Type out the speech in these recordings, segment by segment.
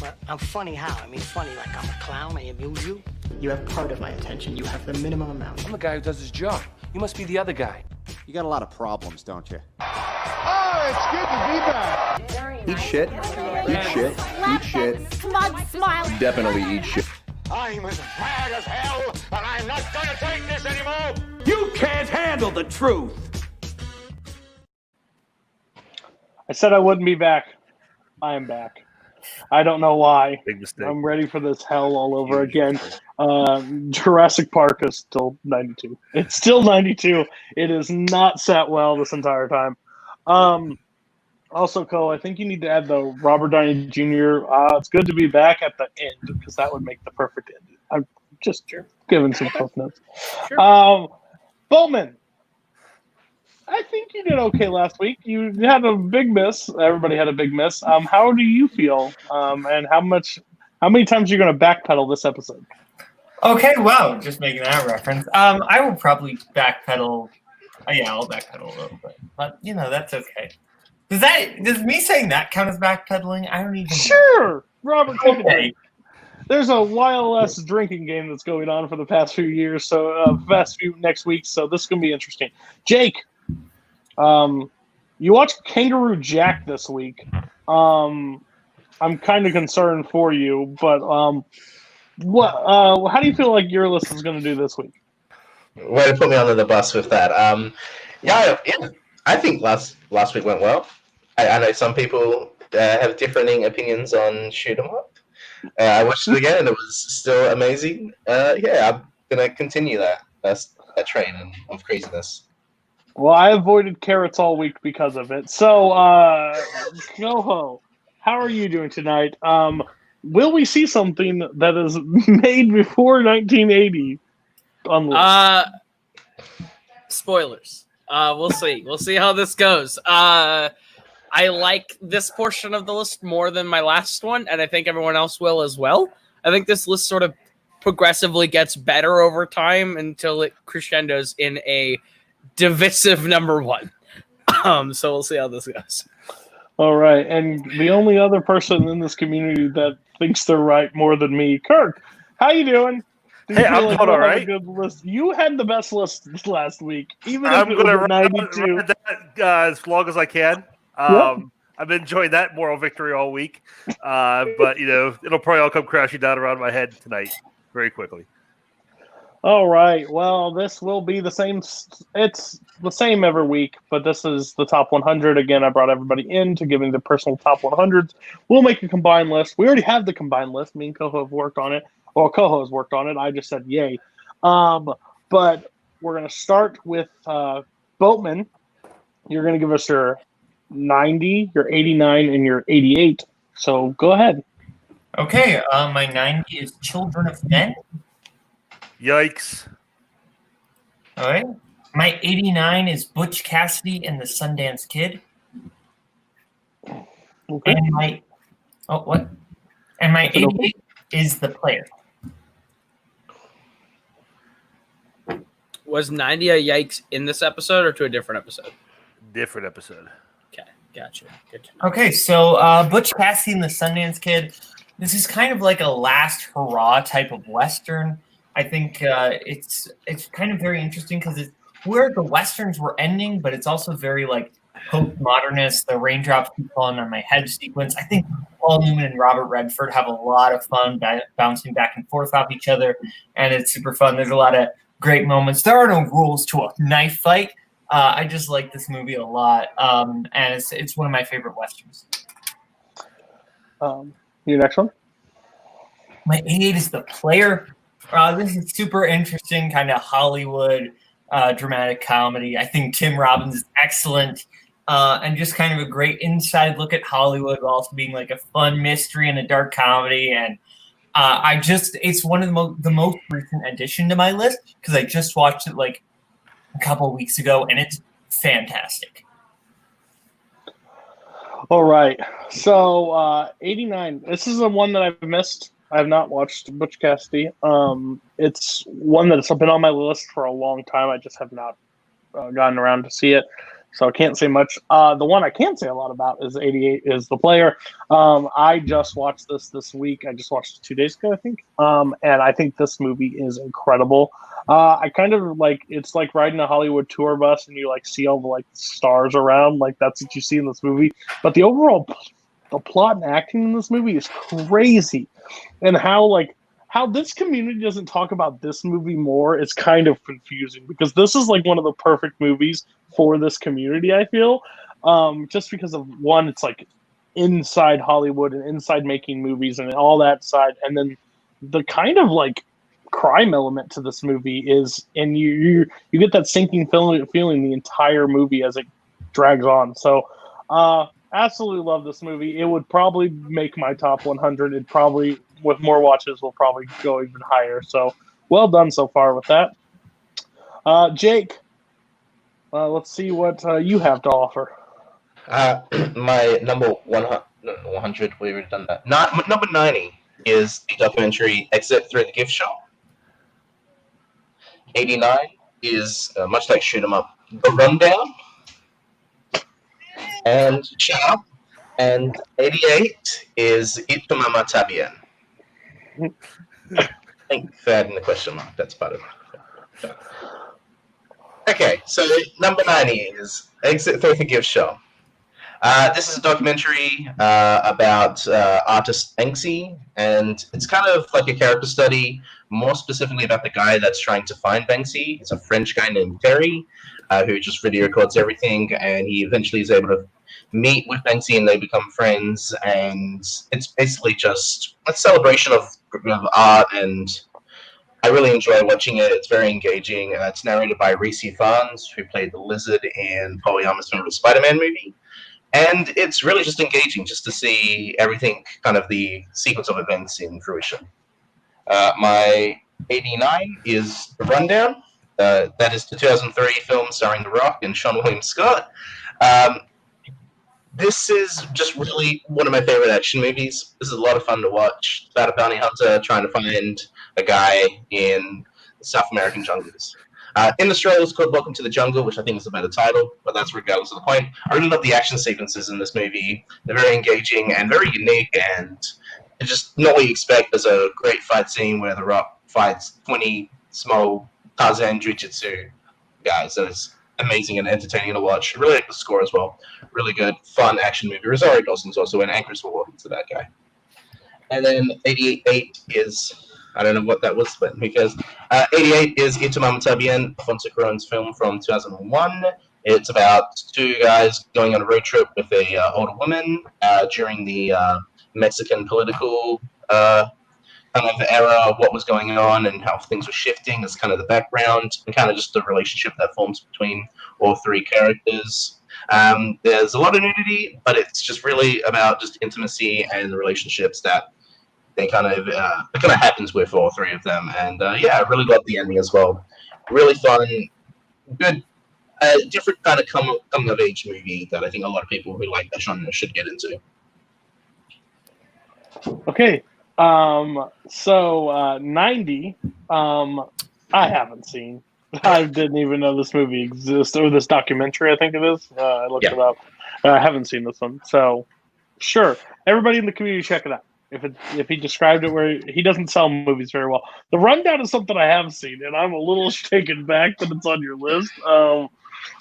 But I'm funny how? I mean, funny like I'm a clown, I amuse you. You have part of my attention. You have the minimum amount. I'm the guy who does his job. You must be the other guy. You got a lot of problems, don't you? Oh, it's good to be back. Eat shit. Eat shit. Eat shit. Smug smile. Definitely eat shit. I'm as mad as hell, and I'm not gonna take this anymore. You can't handle the truth. I said I wouldn't be back. I am back. I don't know why. Big mistake. I'm ready for this hell all over again. Jurassic Park is still 92. It's still 92. It is not sat well this entire time. Also, Cole, I think you need to add the Robert Downey Jr. It's good to be back at the end because that would make the perfect end. I'm just giving some cliff notes. Sure. Boatman, I think you did okay last week. You had a big miss. Everybody had a big miss. How do you feel? And how many times are you going to backpedal this episode? Okay, wow, just making that reference. I will probably backpedal. Yeah, I'll backpedal a little bit, but that's okay. Does me saying that count as backpedaling? I don't even. Sure, Robert. Okay. There's a YLS drinking game that's going on for the past few years, so next week. So this is gonna be interesting. Jake, you watched Kangaroo Jack this week. I'm kind of concerned for you, but how do you feel like your list is going to do this week? Way to put me under the bus with that. I think last week went well. I know some people have differing opinions on Shoot 'em Up. I watched it again, and it was still amazing. I'm going to continue that train of craziness. Well, I avoided carrots all week because of it. So, Koho, how are you doing tonight? Will we see something that is made before 1980? Spoilers. We'll see. We'll see how this goes. I like this portion of the list more than my last one, and I think everyone else will as well. I think this list sort of progressively gets better over time until it crescendos in a divisive number one. So we'll see how this goes. All right, and the only other person in this community that thinks they're right more than me, Kirk. How you doing? Hey, I'm doing all right. Good list? You had the best list last week, even if I'm it going to was 92. ride that as long as I can. I've been enjoying that moral victory all week, but it'll probably all come crashing down around my head tonight very quickly. All right. Well, this will be the same. It's the same every week, but this is the top 100. Again, I brought everybody in to give me the personal top 100s. We'll make a combined list. We already have the combined list. Me and Koho have worked on it. Well, Koho has worked on it. I just said yay. But we're going to start with Boatman. You're going to give us your 90, your 89, and your 88. So go ahead. Okay. My 90 is Children of Men. Yikes. All right. My 89 is Butch Cassidy and the Sundance Kid. Okay. And my 88 is The Player. Was 90 a yikes in this episode or to a different episode? Different episode. Okay, gotcha. Good to know. Okay, so Butch Cassidy and the Sundance Kid. This is kind of like a last hurrah type of Western. I think it's kind of very interesting because it's where the Westerns were ending, but it's also very like postmodernist. The raindrops keep falling on my head sequence. I think Paul Newman and Robert Redford have a lot of fun bouncing back and forth off each other, and it's super fun. There's a lot of great moments. There are no rules to a knife fight. I just like this movie a lot, and it's one of my favorite Westerns. Your next one? My 88 is The Player. This is super interesting, kind of Hollywood dramatic comedy. I think Tim Robbins is excellent, and just kind of a great inside look at Hollywood while also being like a fun mystery and a dark comedy. And it's one of the most recent addition to my list because I just watched it like a couple of weeks ago, and it's fantastic. All right. So 89. This is the one that I've missed. I have not watched Butch Cassidy. It's one that's been on my list for a long time. I just have not gotten around to see it. so I can't say much. The one I can say a lot about is 88 is The Player. I just watched this week. I just watched it 2 days ago, I think. And I think this movie is incredible. I kind of like, it's like riding a Hollywood tour bus and you like see all the like stars around. Like that's what you see in this movie. But the overall, the plot and acting in this movie is crazy. And how this community doesn't talk about this movie more is kind of confusing, because this is like one of the perfect movies for this community, I feel. Just because of one, it's like inside Hollywood and inside making movies and all that side. And then the kind of like crime element to this movie is, and you get that sinking feeling the entire movie as it drags on. So absolutely love this movie. It would probably make my top 100. It probably, with more watches, will probably go even higher. So well done so far with that. Jake, let's see what you have to offer. My number 100, we already done that. Number 90 is the documentary Exit Through the Gift Shop. 89 is, much like Shoot 'em Up, The Rundown. And Shut Up. And 88 is Ito Mama Tabian. I think that in the question mark, that's part of it. Okay, so number 90 is Exit Through the Gift Shop. This is a documentary about artist Banksy, and it's kind of like a character study, more specifically about the guy that's trying to find Banksy. It's a French guy named Terry, who just video records everything, and he eventually is able to meet with Banksy and they become friends, and it's basically just a celebration of art, and I really enjoy watching it. It's very engaging. It's narrated by Reese Ifans, who played the Lizard in Paul Yama's Spider-Man movie. And it's really just engaging just to see everything, kind of the sequence of events in fruition. My 89 is The Rundown. That is the 2003 film starring The Rock and Sean William Scott. This is just really one of my favorite action movies. This is a lot of fun to watch. It's about a bounty hunter trying to find a guy in the South American jungles. In Australia, it's called Welcome to the Jungle, which I think is a better title, but that's regardless of the point. I really love the action sequences in this movie. They're very engaging and very unique, and it's just not what you expect. There's a great fight scene where The Rock fights 20 small Tarzan Jiu-Jitsu guys, and it's amazing and entertaining to watch. I really like the score as well. Really good, fun action movie. Rosario Dawson's also in, and Chris Walken's the bad guy. And then 88 is... I don't know what that was, but who cares? 88 is Ito Mama Tabian, Alfonso Cuarón's film from 2001. It's about two guys going on a road trip with a older woman during the Mexican political kind of era of what was going on and how things were shifting as kind of the background, and kind of just the relationship that forms between all three characters. There's a lot of nudity, but it's just really about just intimacy and the relationships that it kind of happens with all three of them, and I really love the ending as well. Really fun, good, different kind of coming of age movie that I think a lot of people who like that genre should get into. Okay, so 90, I haven't seen. I didn't even know this movie exists, or this documentary, I think it is. I looked it up. I haven't seen this one, so sure, everybody in the community, check it out. If he described it where he doesn't sell movies very well. The Rundown is something I have seen, and I'm a little taken back that it's on your list.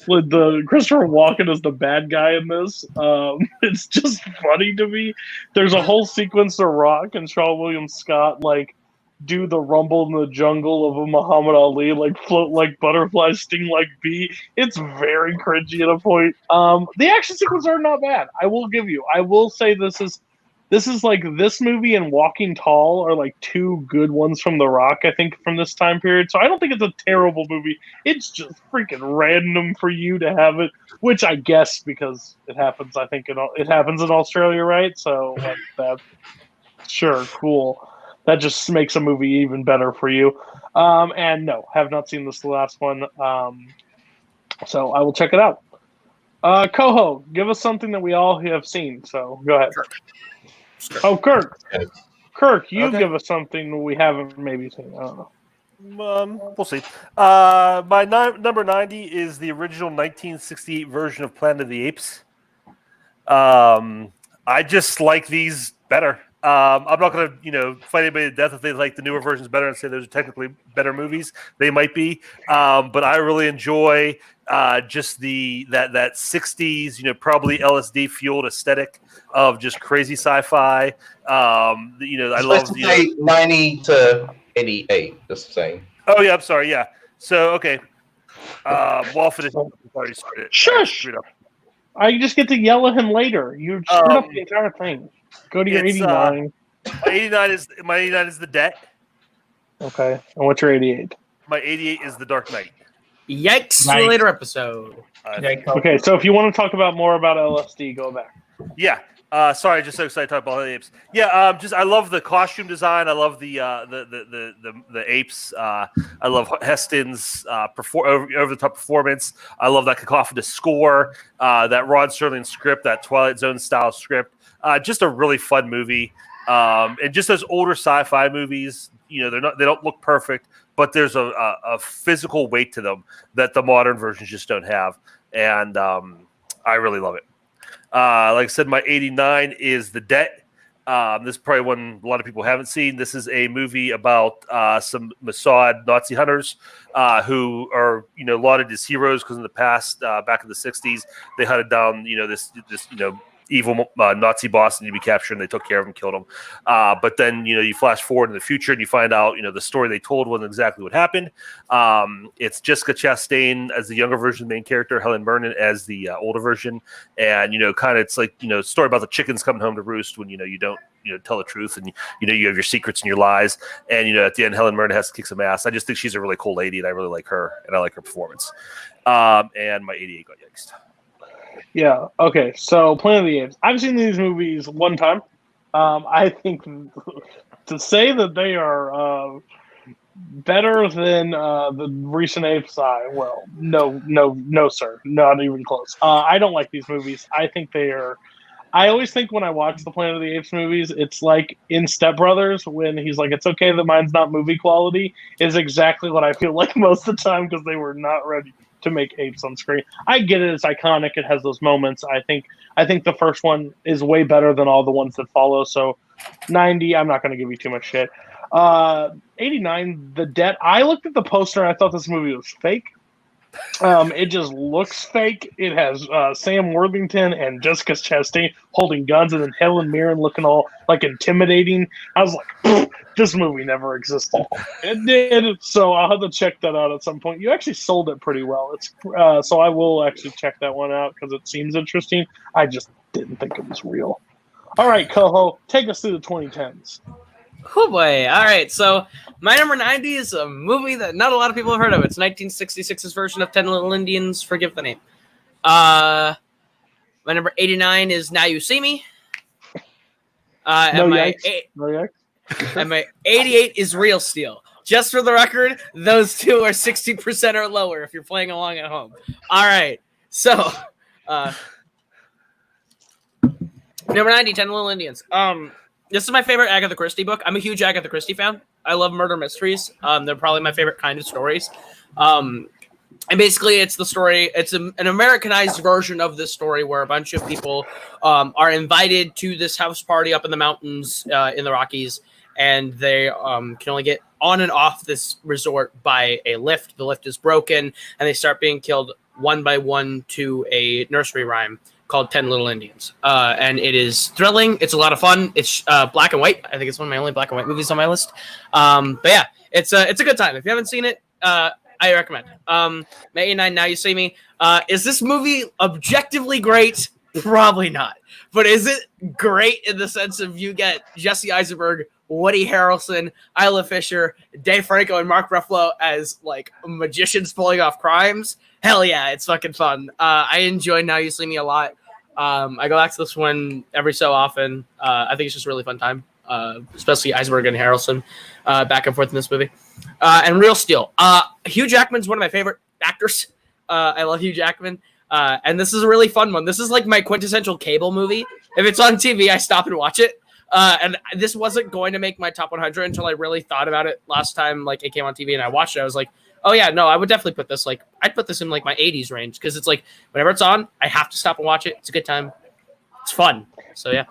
With the Christopher Walken as the bad guy in this, it's just funny to me. There's a whole sequence of Rock and Sean William Scott like do the rumble in the jungle of a Muhammad Ali, like float like butterfly, sting like bee. It's very cringy at a point. The action sequences are not bad. I will give you. I will say this is like this movie and Walking Tall are like two good ones from The Rock, I think, from this time period. So I don't think it's a terrible movie. It's just freaking random for you to have it, which I guess because it happens. I think it happens in Australia, right? So like that, sure, cool. That just makes a movie even better for you. And no, have not seen this last one. So I will check it out. Koho, give us something that we all have seen. So go ahead. Sure. Oh, Kirk, you give us something we haven't maybe seen. I don't know. We'll see. My number 90 is the original 1968 version of Planet of the Apes. I just like these better. I'm not going to, fight anybody to death if they like the newer versions better and say those are technically better movies. They might be, but I really enjoy just that 60s, probably LSD fueled aesthetic of just crazy sci-fi. I love 90 to 88. Just saying. Oh yeah, I'm sorry. Yeah. So okay. Well, for this, already started. Shush! I just get to yell at him later. You screwed up the entire thing. Go to your 89. My 89 is the Debt. Okay. And what's your 88? My 88 is the Dark Knight. Yikes! Nice. Later episode. Okay, so if you want to talk about more about LSD, go back. Yeah. Sorry, just so excited to talk about the apes. Yeah. I love the costume design. I love the apes. I love Heston's over the top performance. I love that cacophonous score. That Rod Serling script. That Twilight Zone style script. Just a really fun movie. And just those older sci-fi movies, they don't look perfect, but there's a physical weight to them that the modern versions just don't have, and I really love it. Like I said, my 89 is The Debt. This is probably one a lot of people haven't seen. This is a movie about some Mossad Nazi hunters who are lauded as heroes because in the past, back in the 60s, they hunted down this evil Nazi boss and to be captured, and they took care of him, killed him. But then, you flash forward in the future and you find out, the story they told wasn't exactly what happened. It's Jessica Chastain as the younger version of the main character, Helen Mirren as the older version. And, it's like, story about the chickens coming home to roost when, you don't, tell the truth and, you have your secrets and your lies. And, at the end, Helen Mirren has to kick some ass. I just think she's a really cool lady and I really like her and I like her performance. And my 88 got yikes. Yeah. Okay. So, Planet of the Apes. I've seen these movies one time. I think to say that they are better than the recent Apes, no, sir, not even close. I don't like these movies. I think they are. I always think when I watch the Planet of the Apes movies, it's like in Step Brothers when he's like, "It's okay that mine's not movie quality," is exactly what I feel like most of the time because they were not ready to make apes on screen. I get it; it's iconic. It has those moments. I think the first one is way better than all the ones that follow. So, 90. I'm not going to give you too much shit. 89. The Debt. I looked at the poster and I thought this movie was fake. It just looks fake. It has Sam Worthington and Jessica Chastain holding guns, and then Helen Mirren looking all like intimidating. I was like, this movie never existed. It did, so I'll have to check that out at some point. You actually sold it pretty well. It's so I will actually check that one out because it seems interesting. I just didn't think it was real. All right, Koho, take us through the 2010s. Oh boy. All right. So my number 90 is a movie that not a lot of people have heard of. It's 1966's version of 10 Little Indians. Forgive the name. My number 89 is Now You See Me. And my 88 is Real Steel. Just for the record, those two are 60% or lower if you're playing along at home. All right. So number 90, 10 Little Indians. This is my favorite Agatha Christie book. I'm a huge Agatha Christie fan. I love murder mysteries. They're probably my favorite kind of stories. And basically, it's the story. It's an Americanized version of this story where a bunch of people are invited to this house party up in the mountains in the Rockies, and they can only get on and off this resort by a lift. The lift is broken, and they start being killed one by one to a nursery rhyme called 10 Little Indians. And it is thrilling. It's a lot of fun. It's black and white. I think it's one of my only black and white movies on my list. But yeah, it's a good time. If you haven't seen it, I recommend. May 89, Now You See Me. Is this movie objectively great? Probably not. But is it great in the sense of you get Jesse Eisenberg, Woody Harrelson, Isla Fisher, Dave Franco, and Mark Ruffalo as like magicians pulling off crimes? Hell yeah, it's fucking fun. I enjoy Now You See Me a lot. I go back to this one every so often. I think it's just a really fun time, especially Eisenberg and Harrelson back and forth in this movie. And Real Steel. Hugh Jackman's one of my favorite actors. I love Hugh Jackman. And this is a really fun one. This is like my quintessential cable movie. If it's on TV, I stop and watch it. And this wasn't going to make my top 100 until I really thought about it last time. Like it came on TV and I watched it. I was like, oh yeah, no, I would definitely put this. Like I'd put this in like my 80s range because it's like whenever it's on, I have to stop and watch it. It's a good time. It's fun. So yeah.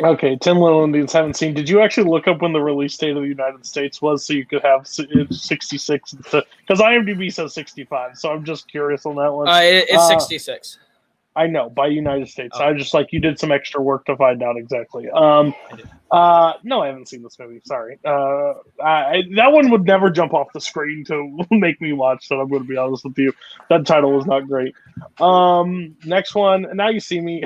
Okay, 10 Little Indians haven't seen. Did you actually look up when the release date of the United States was so you could have 66? Because IMDb says 65, so I'm just curious on that one. It's 66. I know, by United States. I was just like, you did some extra work to find out exactly. No, I haven't seen this movie. Sorry. That one would never jump off the screen to make me watch, so I'm going to be honest with you. That title was not great. Next one, Now You See Me.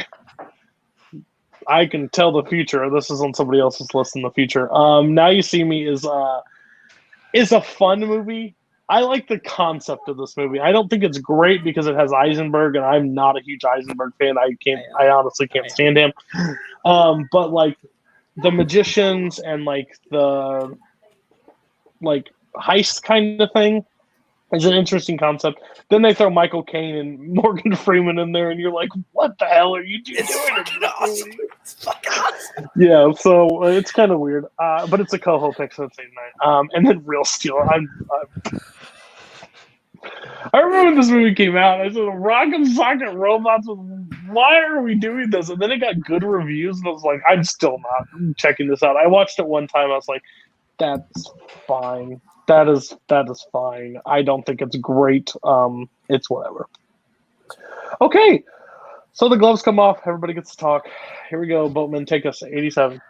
I can tell the future. This is on somebody else's list in the future. Now You See Me is a fun movie. I like the concept of this movie. I don't think it's great because it has Eisenberg, and I'm not a huge Eisenberg fan. I honestly can't stand him. But like the magicians and like the heist kind of thing is an interesting concept. Then they throw Michael Caine and Morgan Freeman in there, and you're like, "What the hell are you doing?" It's fucking awesome. It's fucking awesome. Yeah, so it's kind of weird, but it's a Koho pick, so it's 8-9. And then Real Steel. I remember when this movie came out, I said, "Rock'em Socket Robots. Why are we doing this?" And then it got good reviews, and I was like, "I'm still not checking this out." I watched it one time. I was like, "That's fine. That is fine. I don't think it's great. It's whatever." Okay, so the gloves come off. Everybody gets to talk. Here we go. Boatman, take us to 87.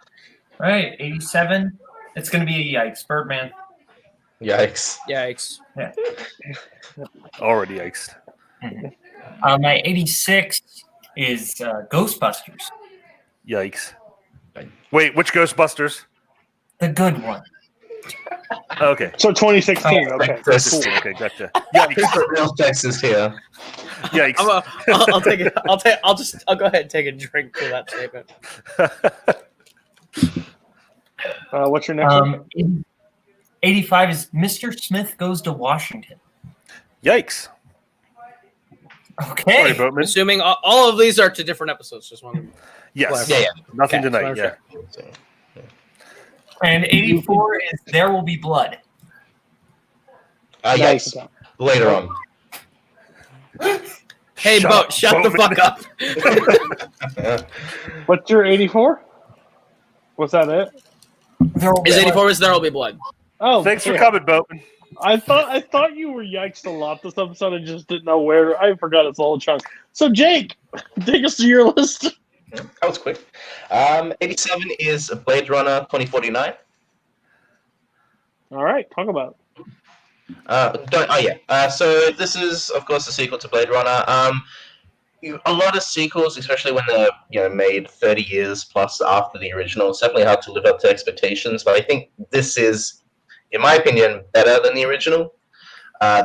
All right, 87. It's going to be a yikes. Birdman. Yikes. Yikes. Yeah. Already yikes. My 86 is Ghostbusters. Yikes. Wait, which Ghostbusters? The good one. Okay. So 2016. Okay. Texas. Cool. Okay, gotcha. Yikes. Real Texas here. Yikes. I'll take it. I'll go ahead and take a drink for that statement. What's your next one? 85 is Mr. Smith Goes to Washington. Yikes. Okay. Sorry, Boatman. Assuming all of these are to different episodes. Just one. Yes. Yeah. Nothing Okay, tonight. Yeah. And 84 is There Will Be Blood. Yikes. Later on. Hey, Boat, shut the fuck up. What's your 84? Was that it? Is 84 is There Will Be Blood. Oh, Thanks for yeah. coming, Boatman. I thought you were yikes a lot this episode. I just didn't know where. I forgot it's all chunk. So Jake, take us to your list. That was quick. 87 is Blade Runner 2049. All right, talk about it. So this is, of course, a sequel to Blade Runner. A lot of sequels, especially when they're made 30 years plus after the original, it's definitely hard to live up to expectations. But I think this is, in my opinion, better than the original.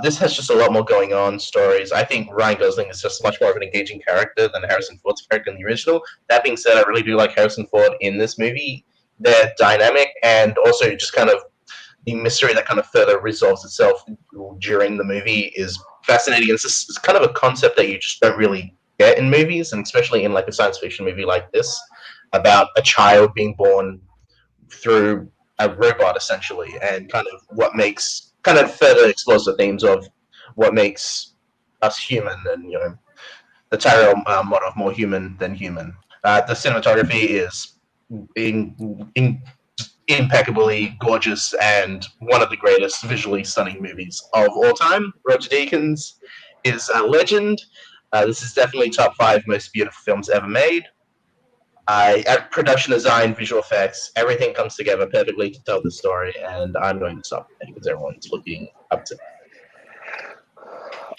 This has just a lot more going on, stories. I think Ryan Gosling is just much more of an engaging character than Harrison Ford's character in the original. That being said, I really do like Harrison Ford in this movie. They're dynamic, and also just kind of the mystery that kind of further resolves itself during the movie is fascinating. It's kind of a concept that you just don't really get in movies, and especially in like a science fiction movie like this, about a child being born through a robot, essentially, and kind of further explores the themes of what makes us human, and the title motto of more human than human. The cinematography is impeccably gorgeous and one of the greatest visually stunning movies of all time. Roger Deakins is a legend. This is definitely top 5 most beautiful films ever made. Production design, visual effects, everything comes together perfectly to tell the story, and I'm going to stop there because everyone's looking up to it.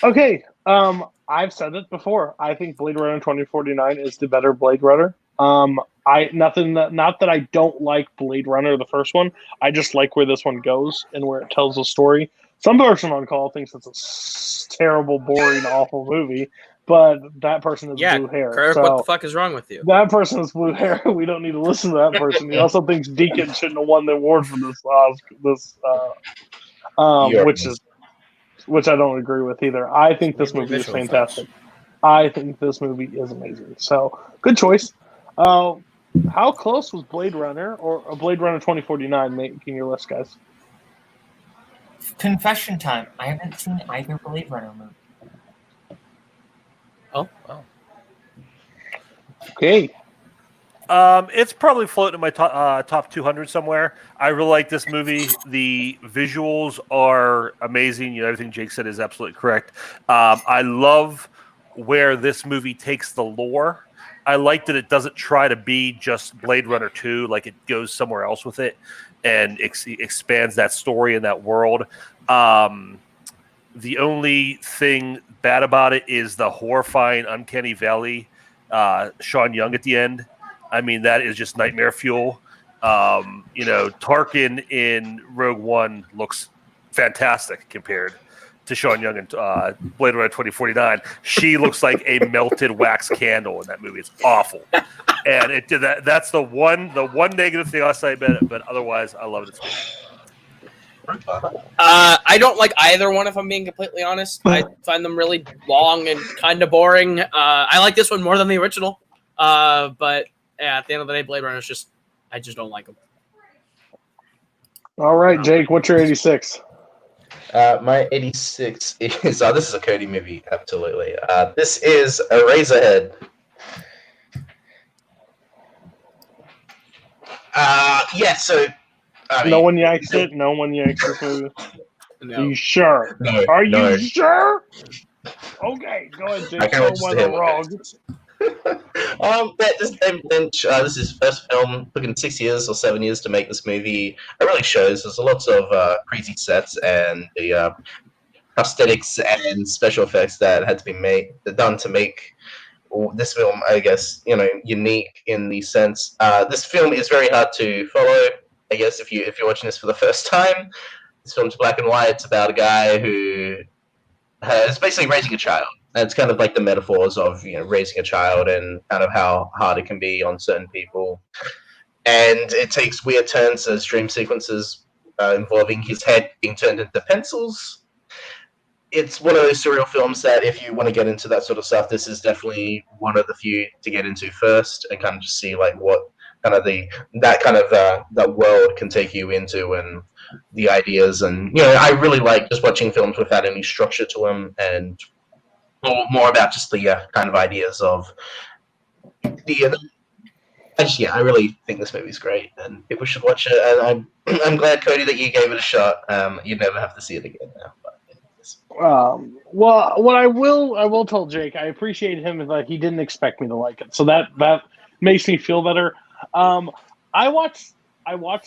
Okay, I've said it before. I think Blade Runner 2049 is the better Blade Runner. Not that I don't like Blade Runner, the first one. I just like where this one goes and where it tells the story. Some person on call thinks it's a terrible, boring, awful movie. But that person has blue hair. Kirk, so what the fuck is wrong with you? That person has blue hair. We don't need to listen to that person. He also thinks Deacon shouldn't have won the award for this, which I don't agree with either. I think this movie is fantastic. I think this movie is amazing. So good choice. How close was Blade Runner or Blade Runner 2049 making your list, guys? Confession time. I haven't seen either Blade Runner movie. Oh, wow. Okay. It's probably floating in my top 200 somewhere. I really like this movie. The visuals are amazing. Everything Jake said is absolutely correct. I love where this movie takes the lore. I like that it doesn't try to be just Blade Runner 2. Like, it goes somewhere else with it and expands that story and that world. The only thing bad about it is the horrifying Uncanny Valley Sean Young at the end. I mean, that is just nightmare fuel. Tarkin in Rogue One looks fantastic compared to Sean Young in Blade Runner 2049. She looks like a melted wax candle in that movie. It's awful. And it did that. That's the one negative thing I'll say about it, but otherwise, I love it. I don't like either one, if I'm being completely honest. I find them really long and kind of boring. I like this one more than the original. But yeah, at the end of the day, Blade Runner is I just don't like them. All right, Jake, what's your 86? My 86 is this is a Cody movie, absolutely. This is Eraserhead. So no one yikes it. No one yikes this movie. No. Are you sure? No, Are you no. sure? Okay, go ahead, Jake. I can't wait to hear what this is his first film. Took him 6 years or 7 years to make this movie. It really shows. There's lots of crazy sets and the prosthetics and special effects that had to be done to make this film, I guess, unique in the sense. This film is very hard to follow. I guess if you're watching this for the first time, this film's black and white. It's about a guy who is basically raising a child. And it's kind of like the metaphors of raising a child and kind of how hard it can be on certain people. And it takes weird turns as dream sequences involving his head being turned into pencils. It's one of those surreal films that if you want to get into that sort of stuff, this is definitely one of the few to get into first and kind of just see like what kind of that world can take you into and the ideas. And I really like just watching films without any structure to them and more about just the kind of ideas of the. I really think this movie's great, and people should watch it. And I'm glad, Cody, that you gave it a shot. You'd never have to see it again now. But, well, what I will tell Jake, I appreciate him that he didn't expect me to like it, so that makes me feel better. I watched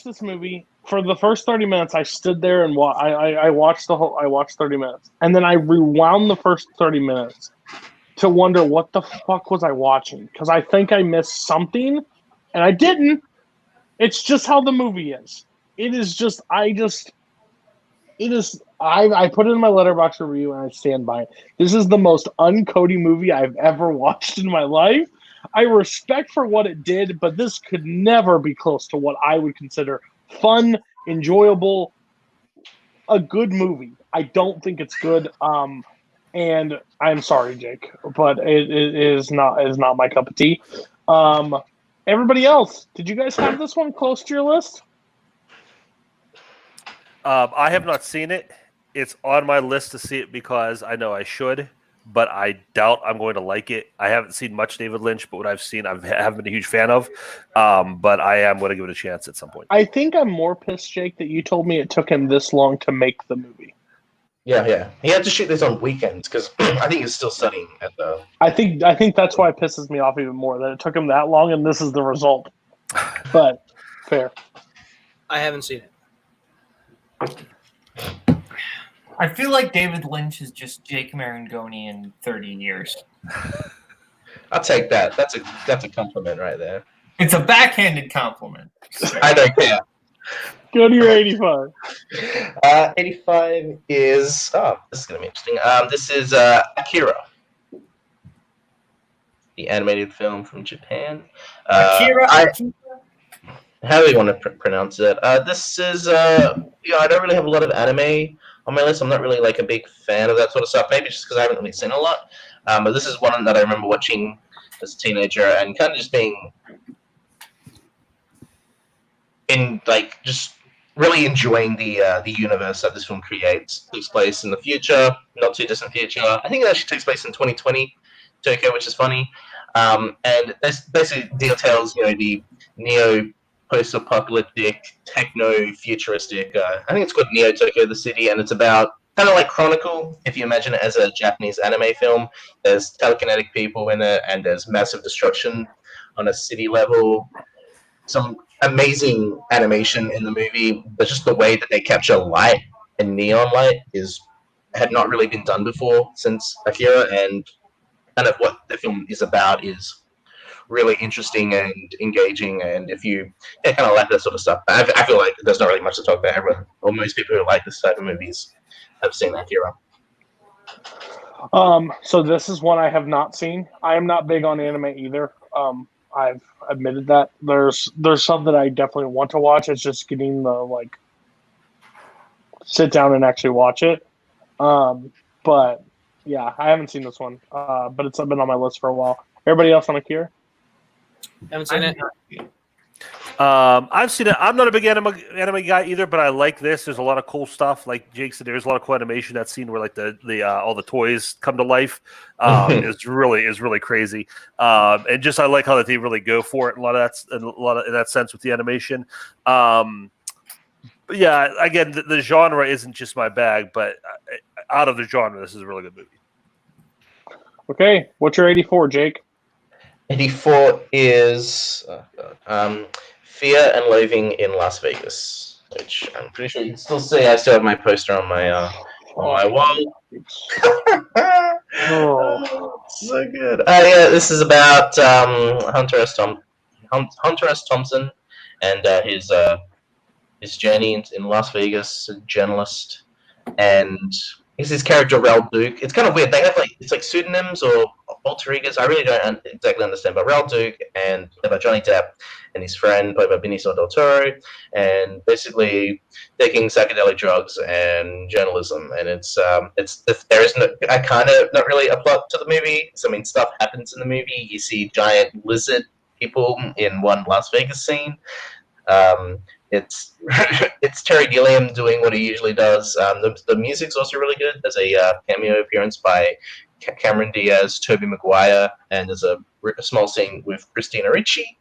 this movie. For the first 30 minutes, I stood there and I watched 30 minutes. And then I rewound the first 30 minutes to wonder what the fuck was I watching. Because I think I missed something, and I didn't. It's just how the movie is. It is just, I put it in my Letterboxd review, and I stand by it. This is the most un-Cody movie I've ever watched in my life. I respect for what it did, but this could never be close to what I would consider fun, enjoyable, a good movie. I don't think it's good. And I'm sorry, Jake, but it is not my cup of tea. Everybody else, did you guys have this one close to your list? I have not seen it. It's on my list to see it because I know I should, but I doubt I'm going to like it. I haven't seen much David Lynch, but what I've seen, I haven't been a huge fan of. But I am going to give it a chance at some point. I think I'm more pissed, Jake, that you told me it took him this long to make the movie. Yeah. He had to shoot this on weekends because I think he's still studying at the. I think that's why it pisses me off even more that it took him that long, and this is the result. But fair. I haven't seen it. I feel like David Lynch is just Jake Maringoni in 30 years. I'll take that. That's a compliment right there. It's a backhanded compliment. I don't care. Go to your 85. 85 is this is gonna be interesting. This is Akira, the animated film from Japan. Akira. How do you want to pronounce it? This is I don't really have a lot of anime on my list. I'm not really like a big fan of that sort of stuff. Maybe just because I haven't really seen a lot. But this is one that I remember watching as a teenager and kind of just being in like just really enjoying the universe that this film creates. It takes place in the future, not too distant future. I think it actually takes place in 2020 Tokyo, which is funny. And this basically details, the neo post-apocalyptic, techno-futuristic. I think it's called Neo Tokyo, the city, and it's about kind of like Chronicle. If you imagine it as a Japanese anime film, there's telekinetic people in it, and there's massive destruction on a city level. Some amazing animation in the movie, but just the way that they capture light and neon light had not really been done before since Akira, and kind of what the film is about is really interesting and engaging. And if you kind of like that sort of stuff, I feel like there's not really much to talk about. Everyone, or most people who like this type of movies, have seen Akira. So this is one I have not seen. I am not big on anime either. I've admitted that. There's some that I definitely want to watch. It's just getting the sit down and actually watch it. But yeah, I haven't seen this one. But it's been on my list for a while. Everybody else on Akira? Haven't seen it. I've seen it. I'm not a big anime guy either, but I like this. There's a lot of cool stuff. Like Jake said, there's a lot of cool animation. That scene where the all the toys come to life is really crazy. And just I like how that they really go for it. A lot of in that sense with the animation. But yeah, again, the genre isn't just my bag, but out of the genre, this is a really good movie. Okay, what's your 84, Jake? 84 is Fear and Loathing in Las Vegas, which I'm pretty sure you can still see. I still have my poster on my wall. So good. Yeah, this is about Hunter S. Thompson and his journey in Las Vegas, a journalist, and he's his character Raoul Duke. It's kind of weird. They have it's like pseudonyms or alter egos. I really don't exactly understand. But Raoul Duke and played by Johnny Depp and his friend played by Benicio del Toro, and basically taking psychedelic drugs and journalism. And there is not really a plot to the movie. So, I mean, stuff happens in the movie. You see giant lizard people in one Las Vegas scene. It's Terry Gilliam doing what he usually does. The music's also really good. There's a cameo appearance by Cameron Diaz, Tobey Maguire, and there's a small scene with Christina Ricci.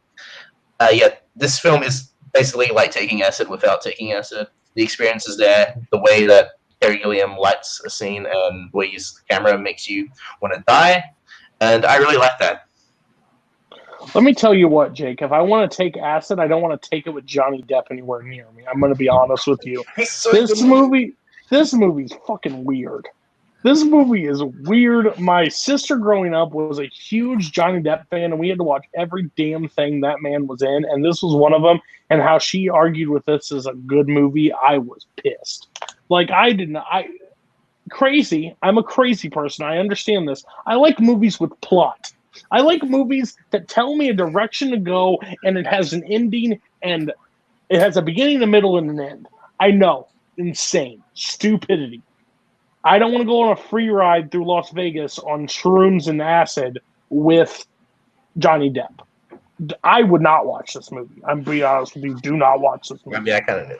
This film is basically like taking acid without taking acid. The experience is there. The way that Terry Gilliam lights a scene and the way he uses the camera makes you want to die, and I really like that. Let me tell you what, Jake. If I want to take acid, I don't want to take it with Johnny Depp anywhere near me. I'm going to be honest with you. This movie's fucking weird. This movie is weird. My sister growing up was a huge Johnny Depp fan, and we had to watch every damn thing that man was in, and this was one of them. And how she argued with this as a good movie, I was pissed. Crazy. I'm a crazy person. I understand this. I like movies with plot. I like movies that tell me a direction to go, and it has an ending, and it has a beginning, a middle, and an end. I know. Insane. Stupidity. I don't want to go on a free ride through Las Vegas on shrooms and acid with Johnny Depp. I would not watch this movie. I'm being honest with you. Do not watch this movie. I kind of knew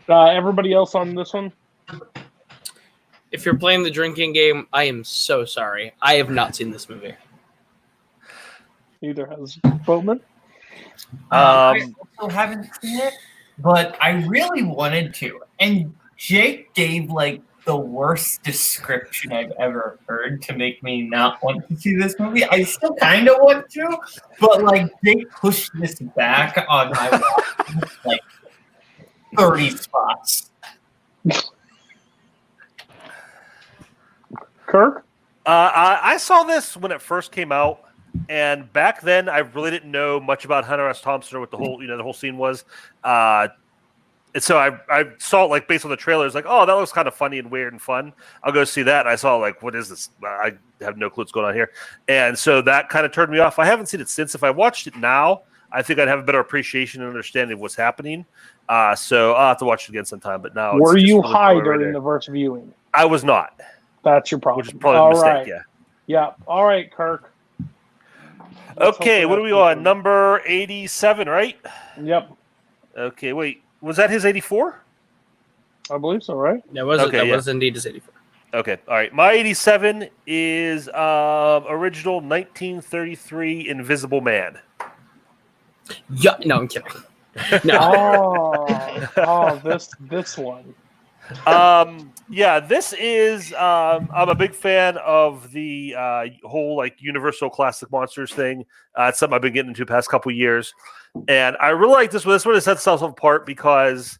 that. Everybody else on this one? If you're playing the drinking game, I am so sorry. I have not seen this movie. Neither has Boatman. I also haven't seen it, but I really wanted to. And Jake gave the worst description I've ever heard to make me not want to see this movie. I still kind of want to, but Jake pushed this back on my watch 30 spots. Kirk? I saw this when it first came out. And back then, I really didn't know much about Hunter S. Thompson or what the whole scene was. And so I saw it based on the trailers, oh, that looks kind of funny and weird and fun. I'll go see that. And I saw what is this? I have no clue what's going on here. And so that kind of turned me off. I haven't seen it since. If I watched it now, I think I'd have a better appreciation and understanding of what's happening. So I'll have to watch it again sometime. But now, were you high during the first viewing? I was not. That's your problem. Which is probably a mistake. Right. Yeah. Yeah. All right, Kirk. Okay, what are we on? Number 87, right? Yep. Okay, wait. Was that his 84? I believe so, right? That was indeed his 84. Okay, all right. My 87 is original 1933 Invisible Man. Yeah, no, I'm kidding. No. This one. Yeah, this is. I'm a big fan of the whole like Universal Classic Monsters thing. It's something I've been getting into the past couple years, and I really like this one. This one sets itself apart because,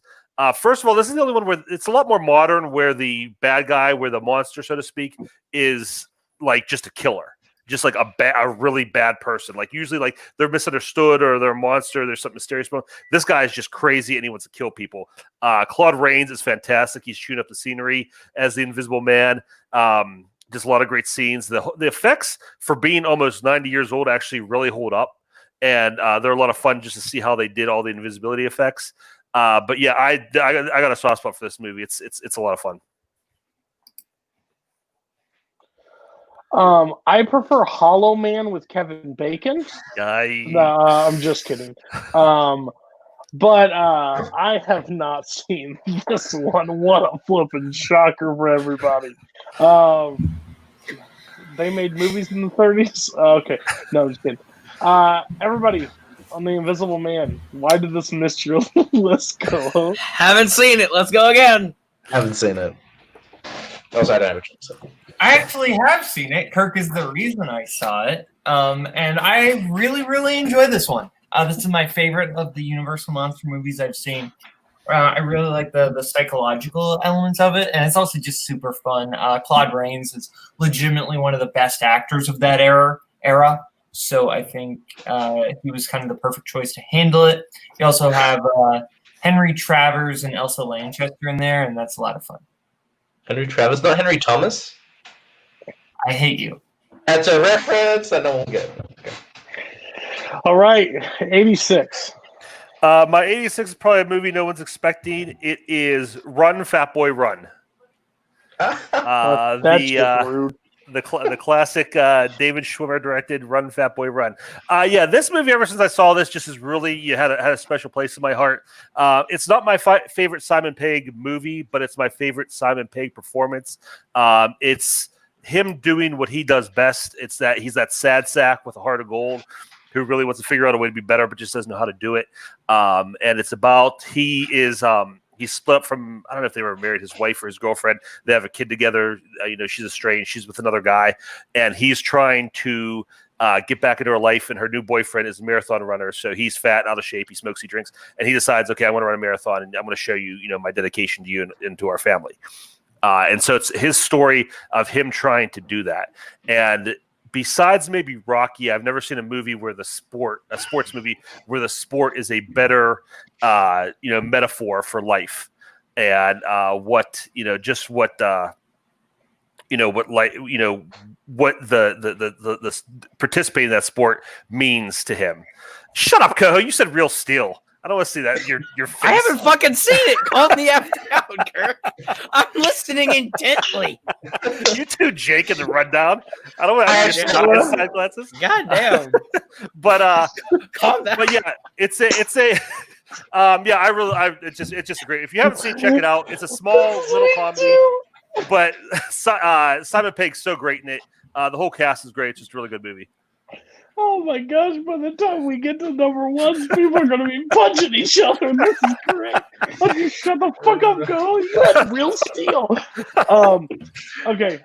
first of all, this is the only one where it's a lot more modern, where the bad guy, where the monster, so to speak, is like just a killer. Just like a really bad person. Like usually like they're misunderstood or they're a monster. There's something mysterious about them. This guy is just crazy and he wants to kill people. Claude Rains is fantastic. He's chewing up the scenery as the Invisible Man. Just a lot of great scenes. The effects for being almost 90 years old actually really hold up. And they're a lot of fun just to see how they did all the invisibility effects. But yeah, I got a soft spot for this movie. It's a lot of fun. I prefer Hollow Man with Kevin Bacon. I'm just kidding. But I have not seen this one. What a flippin' shocker for everybody. They made movies in the 30s? Okay. No, I'm just kidding. Everybody on The Invisible Man, why did this miss your list go? Haven't seen it. Let's go again. Haven't seen it. Also, I don't have a chance. I actually have seen it. Kirk is the reason I saw it. And I really, really enjoy this one. This is my favorite of the Universal Monster movies I've seen. I really like the psychological elements of it, and it's also just super fun. Claude Rains is legitimately one of the best actors of that era. So I think he was kind of the perfect choice to handle it. You also have Henry Travers and Elsa Lanchester in there, and that's a lot of fun. Henry Travers, not Henry Thomas? I hate you. That's a reference that no one will get. Okay. All right, 86. My 86 is probably a movie no one's expecting. It is Run, Fat Boy, Run. That's just rude. The classic David Schwimmer directed Run, Fat Boy, Run. Yeah, this movie, ever since I saw this, just is really had a special place in my heart. It's not my favorite Simon Pegg movie, but it's my favorite Simon Pegg performance. It's him doing what he does best. It's that he's that sad sack with a heart of gold who really wants to figure out a way to be better, but just doesn't know how to do it. And it's about he's split up from, I don't know if they were married, his wife or his girlfriend. They have a kid together. She's estranged. She's with another guy. And he's trying to get back into her life. And her new boyfriend is a marathon runner. So he's fat, out of shape. He smokes, he drinks. And he decides, okay, I want to run a marathon. And I'm going to show you, my dedication to you and to our family. And so it's his story of him trying to do that. And besides maybe Rocky, I've never seen a movie where a sports movie where the sport is a better, metaphor for life, and what the participating in that sport means to him. Shut up, Koho. You said Real Steel. I don't want to see that. Your face. I haven't fucking seen it. Calm the F down, Kirk. I'm listening intently. You too, Jake, in the rundown. I don't want to have your sunglasses. God damn. But calm down. But yeah, it's just great. If you haven't seen it, check it out. It's a small little comedy, but Simon Pegg's so great in it. The whole cast is great. It's just a really good movie. Oh my gosh, by the time we get to number ones, people are going to be punching each other. This is great. Why don't you shut the fuck up, girl? You had Real Steel. Okay.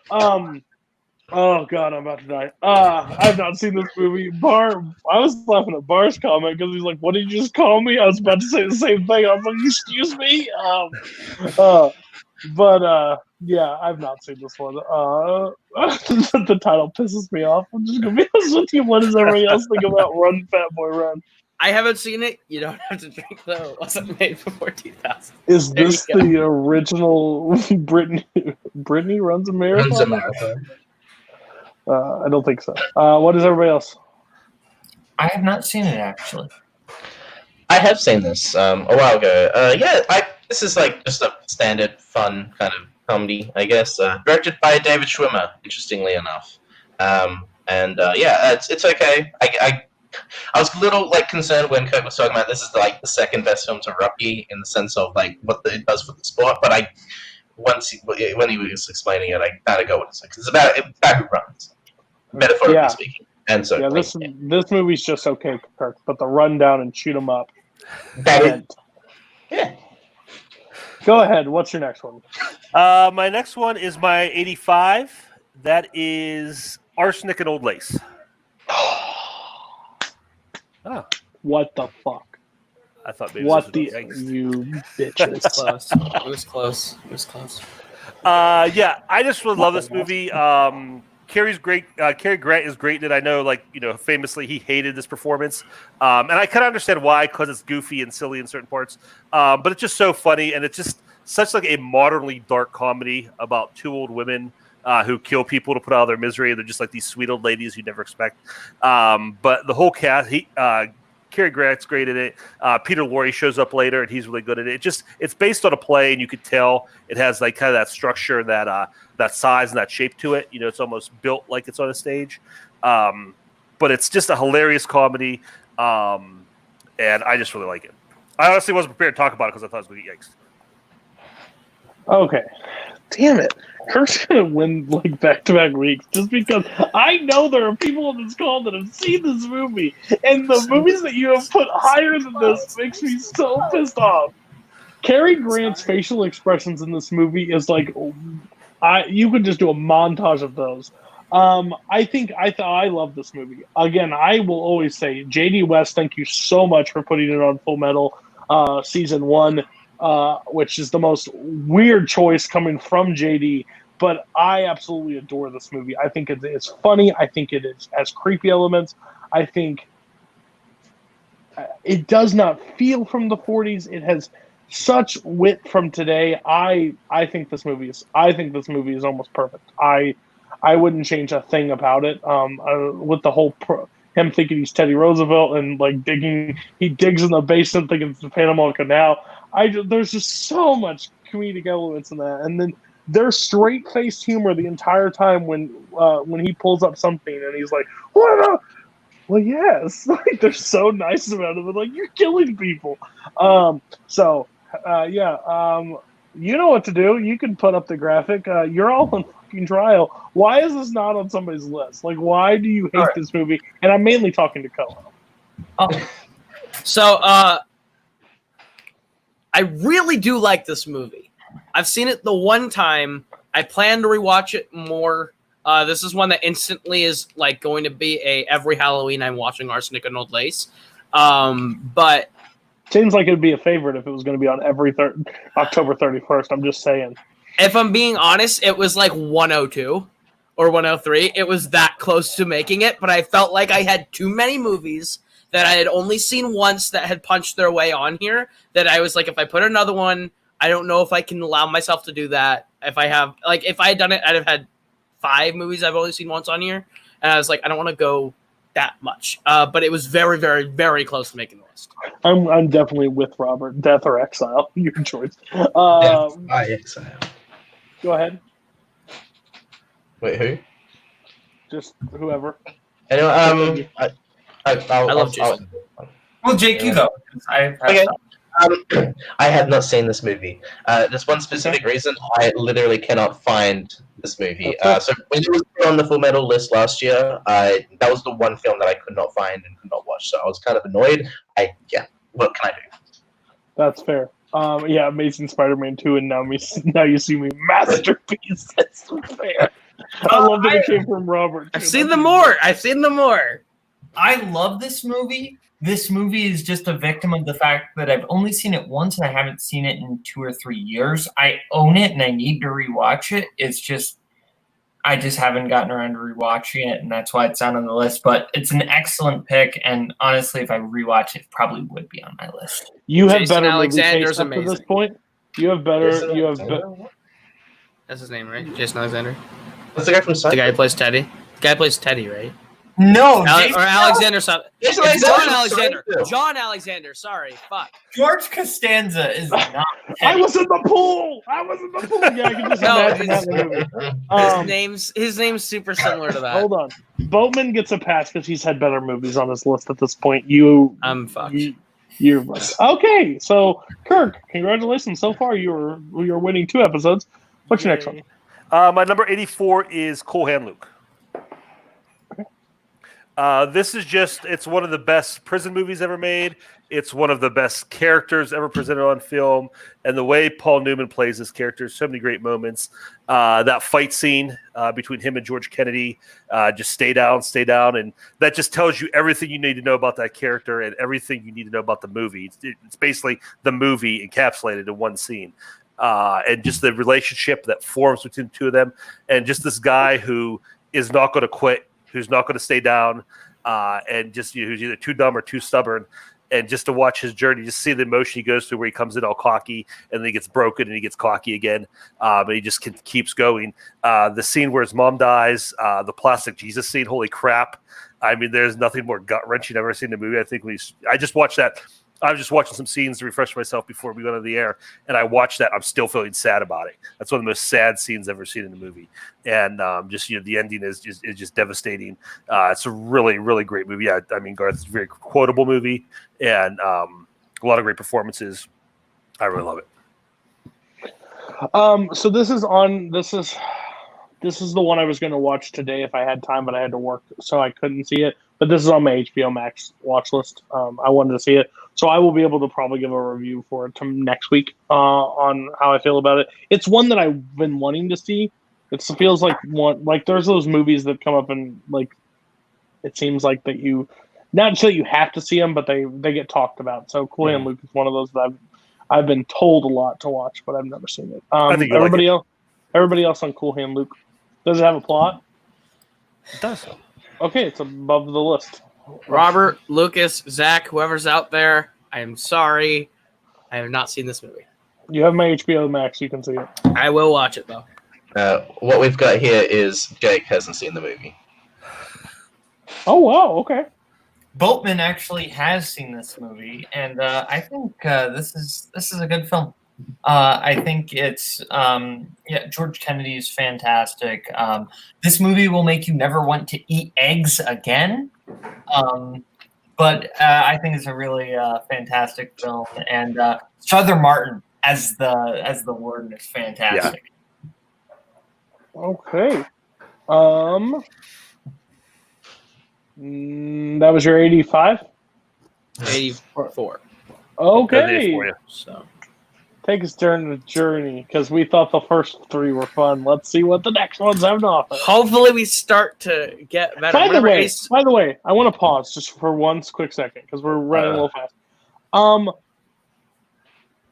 Oh god, I'm about to die. I've not seen this movie. Barr, I was laughing at Barr's comment because he's like, "What did you just call me?" I was about to say the same thing. I was like, "Excuse me." Yeah, I've not seen this one. The title pisses me off. I'm just gonna be honest with you. What does everybody else think about Run, Fat Boy, Run? I haven't seen it. You don't have to drink though. It wasn't made before 2000. Is this the original Britney runs a marathon? Runs a marathon. I don't think so. What is everybody else? I have not seen it actually. I have seen this a while ago. This is like just a standard fun kind of comedy, I guess. Directed by David Schwimmer, interestingly enough. It's okay. I I was a little like concerned when Kirk was talking about this is like the second best film to Rocky in the sense of like what it does for the sport. But when he was explaining it, I gotta go with it because it's about who runs, metaphorically speaking. And so this movie's just okay, Kirk. But the rundown and shoot 'em up. Yeah. Go ahead. What's your next one? My next one is my 85. That is Arsenic and Old Lace. Oh. What the fuck? I thought maybe what this the was you bitches. It was close. It was close. It was close. Yeah, I just really love this movie. Carrie's great. Cary Grant is great in it. I know, famously he hated this performance, and I kind of understand why, because it's goofy and silly in certain parts. But it's just so funny, and it's just such like a modernly dark comedy about two old women who kill people to put out of their misery. They're just like these sweet old ladies you never expect. But the whole cast, Cary Grant's great in it. Peter Lorre shows up later, and he's really good at it. It's based on a play, and you could tell it has like kind of that structure, and that size and that shape to it. It's almost built like it's on a stage. But it's just a hilarious comedy, and I just really like it. I honestly wasn't prepared to talk about it because I thought it was going to get yikes. Okay. Damn it. Kirk's going to win like back-to-back weeks just because I know there are people on this call that have seen this movie, and the movies that you have put higher than this makes me so pissed off. Cary Grant's facial expressions in this movie is like, you could just do a montage of those. I love this movie. Again, I will always say, J.D. West, thank you so much for putting it on Full Metal Season 1. Which is the most weird choice coming from JD, but I absolutely adore this movie. I think it's funny. I think it has creepy elements. I think it does not feel from the 40s. It has such wit from today. I think this movie is almost perfect. I wouldn't change a thing about it. With the whole him thinking he's Teddy Roosevelt and like he digs in the basement thinking it's the Panama Canal. There's just so much comedic elements in that, and then there's straight-faced humor the entire time when he pulls up something and he's like, "What? Well, yes." Like they're so nice about it. They're like, "You're killing people." You know what to do. You can put up the graphic. You're all on fucking trial. Why is this not on somebody's list? Like, why do you hate this movie? And I'm mainly talking to Koho. Oh. So, I really do like this movie. I've seen it the one time. I plan to rewatch it more. This is one that instantly is like going to be every Halloween I'm watching Arsenic and Old Lace. But seems like it'd be a favorite if it was going to be on every October 31st. I'm just saying. If I'm being honest, it was like 102 or 103. It was that close to making it, but I felt like I had too many movies that I had only seen once that had punched their way on here, that I was like, if I put another one, I don't know if I can allow myself to do that. If I had done it, I'd have had 5 movies I've only seen once on here. And I was like, I don't want to go that much. But it was very, very, very close to making the list. I'm definitely with Robert. Death or Exile, your choice. Exile. Go ahead. Wait, who? Just whoever. Anyway, I love Jason. Well, Jake, you go. Okay. I have not seen this movie. There's one specific reason I literally cannot find this movie. So when it was put on the Full Metal list last year, that was the one film that I could not find and could not watch. So I was kind of annoyed. What can I do? That's fair. Amazing Spider-Man 2, and now you see me, masterpiece. That's fair. I love that it came from Robert. I've seen them more. I love this movie. This movie is just a victim of the fact that I've only seen it once and I haven't seen it in 2 or 3 years. I own it and I need to rewatch it. It's just, I just haven't gotten around to rewatching it, and that's why it's not on the list. But it's an excellent pick, and honestly, if I rewatch it probably would be on my list. You have Jason better Alexander's movie taste up to this point. You have better. That's his name, right? Jason Alexander. That's the guy from Seinfeld. The guy who plays Teddy. The guy who plays Teddy, right? No, Alexander. It's Jason John Alexander. Alexander. John Alexander. Sorry, fuck. George Costanza is not. I was in the pool. Yeah, I can just imagine that in the movie. His name's super similar to that. Hold on. Boatman gets a pass because he's had better movies on his list at this point. I'm fucked. You're okay. So, Kirk, congratulations. So far, you're winning 2 episodes. What's your next one? My number 84 is Cool Hand Luke. This is it's one of the best prison movies ever made. It's one of the best characters ever presented on film. And the way Paul Newman plays this character, so many great moments. That fight scene between him and George Kennedy, just stay down. And that just tells you everything you need to know about that character and everything you need to know about the movie. It's basically the movie encapsulated in one scene. And just the relationship that forms between the two of them. And just this guy who is not going to quit, who's not going to stay down, and just who's either too dumb or too stubborn. And just to watch his journey, just see the emotion he goes through where he comes in all cocky and then he gets broken and he gets cocky again. But he just keeps going. The scene where his mom dies, the plastic Jesus scene, holy crap. I mean, there's nothing more gut-wrenching I've ever seen in a movie. I think I just watched that. I was just watching some scenes to refresh myself before we went on the air, and I watched that. I'm still feeling sad about it. That's one of the most sad scenes I've ever seen in a movie. And the ending is just devastating. It's a really, really great movie. I mean, Garth, it's a very quotable movie, and a lot of great performances. I really love it. So this is the one I was going to watch today if I had time, but I had to work, so I couldn't see it. But this is on my HBO Max watch list. I wanted to see it, so I will be able to probably give a review for it next week on how I feel about it. It's one that I've been wanting to see. It feels like there's those movies that come up and it seems like that you not that you have to see them, but they get talked about. So Cool Hand Luke is one of those that I've been told a lot to watch, but I've never seen it. I think everybody else on Cool Hand Luke. Does it have a plot? It does. Okay, it's above the list. Robert, Lucas, Zach, whoever's out there, I am sorry. I have not seen this movie. You have my HBO Max. You can see it. I will watch it, though. What we've got here is Jake hasn't seen the movie. Oh, wow. Okay. Boatman actually has seen this movie, and I think this is a good film. I think it's George Kennedy is fantastic. This movie will make you never want to eat eggs again. But I think it's a really fantastic film, and Strother Martin as the warden is fantastic. Yeah. Okay. That was your 85? 84. Okay. So take us during the journey, because we thought the first 3 were fun. Let's see what the next ones have to offer. Hopefully we start to get better. By the way, I want to pause just for one quick second, because we're running a little fast.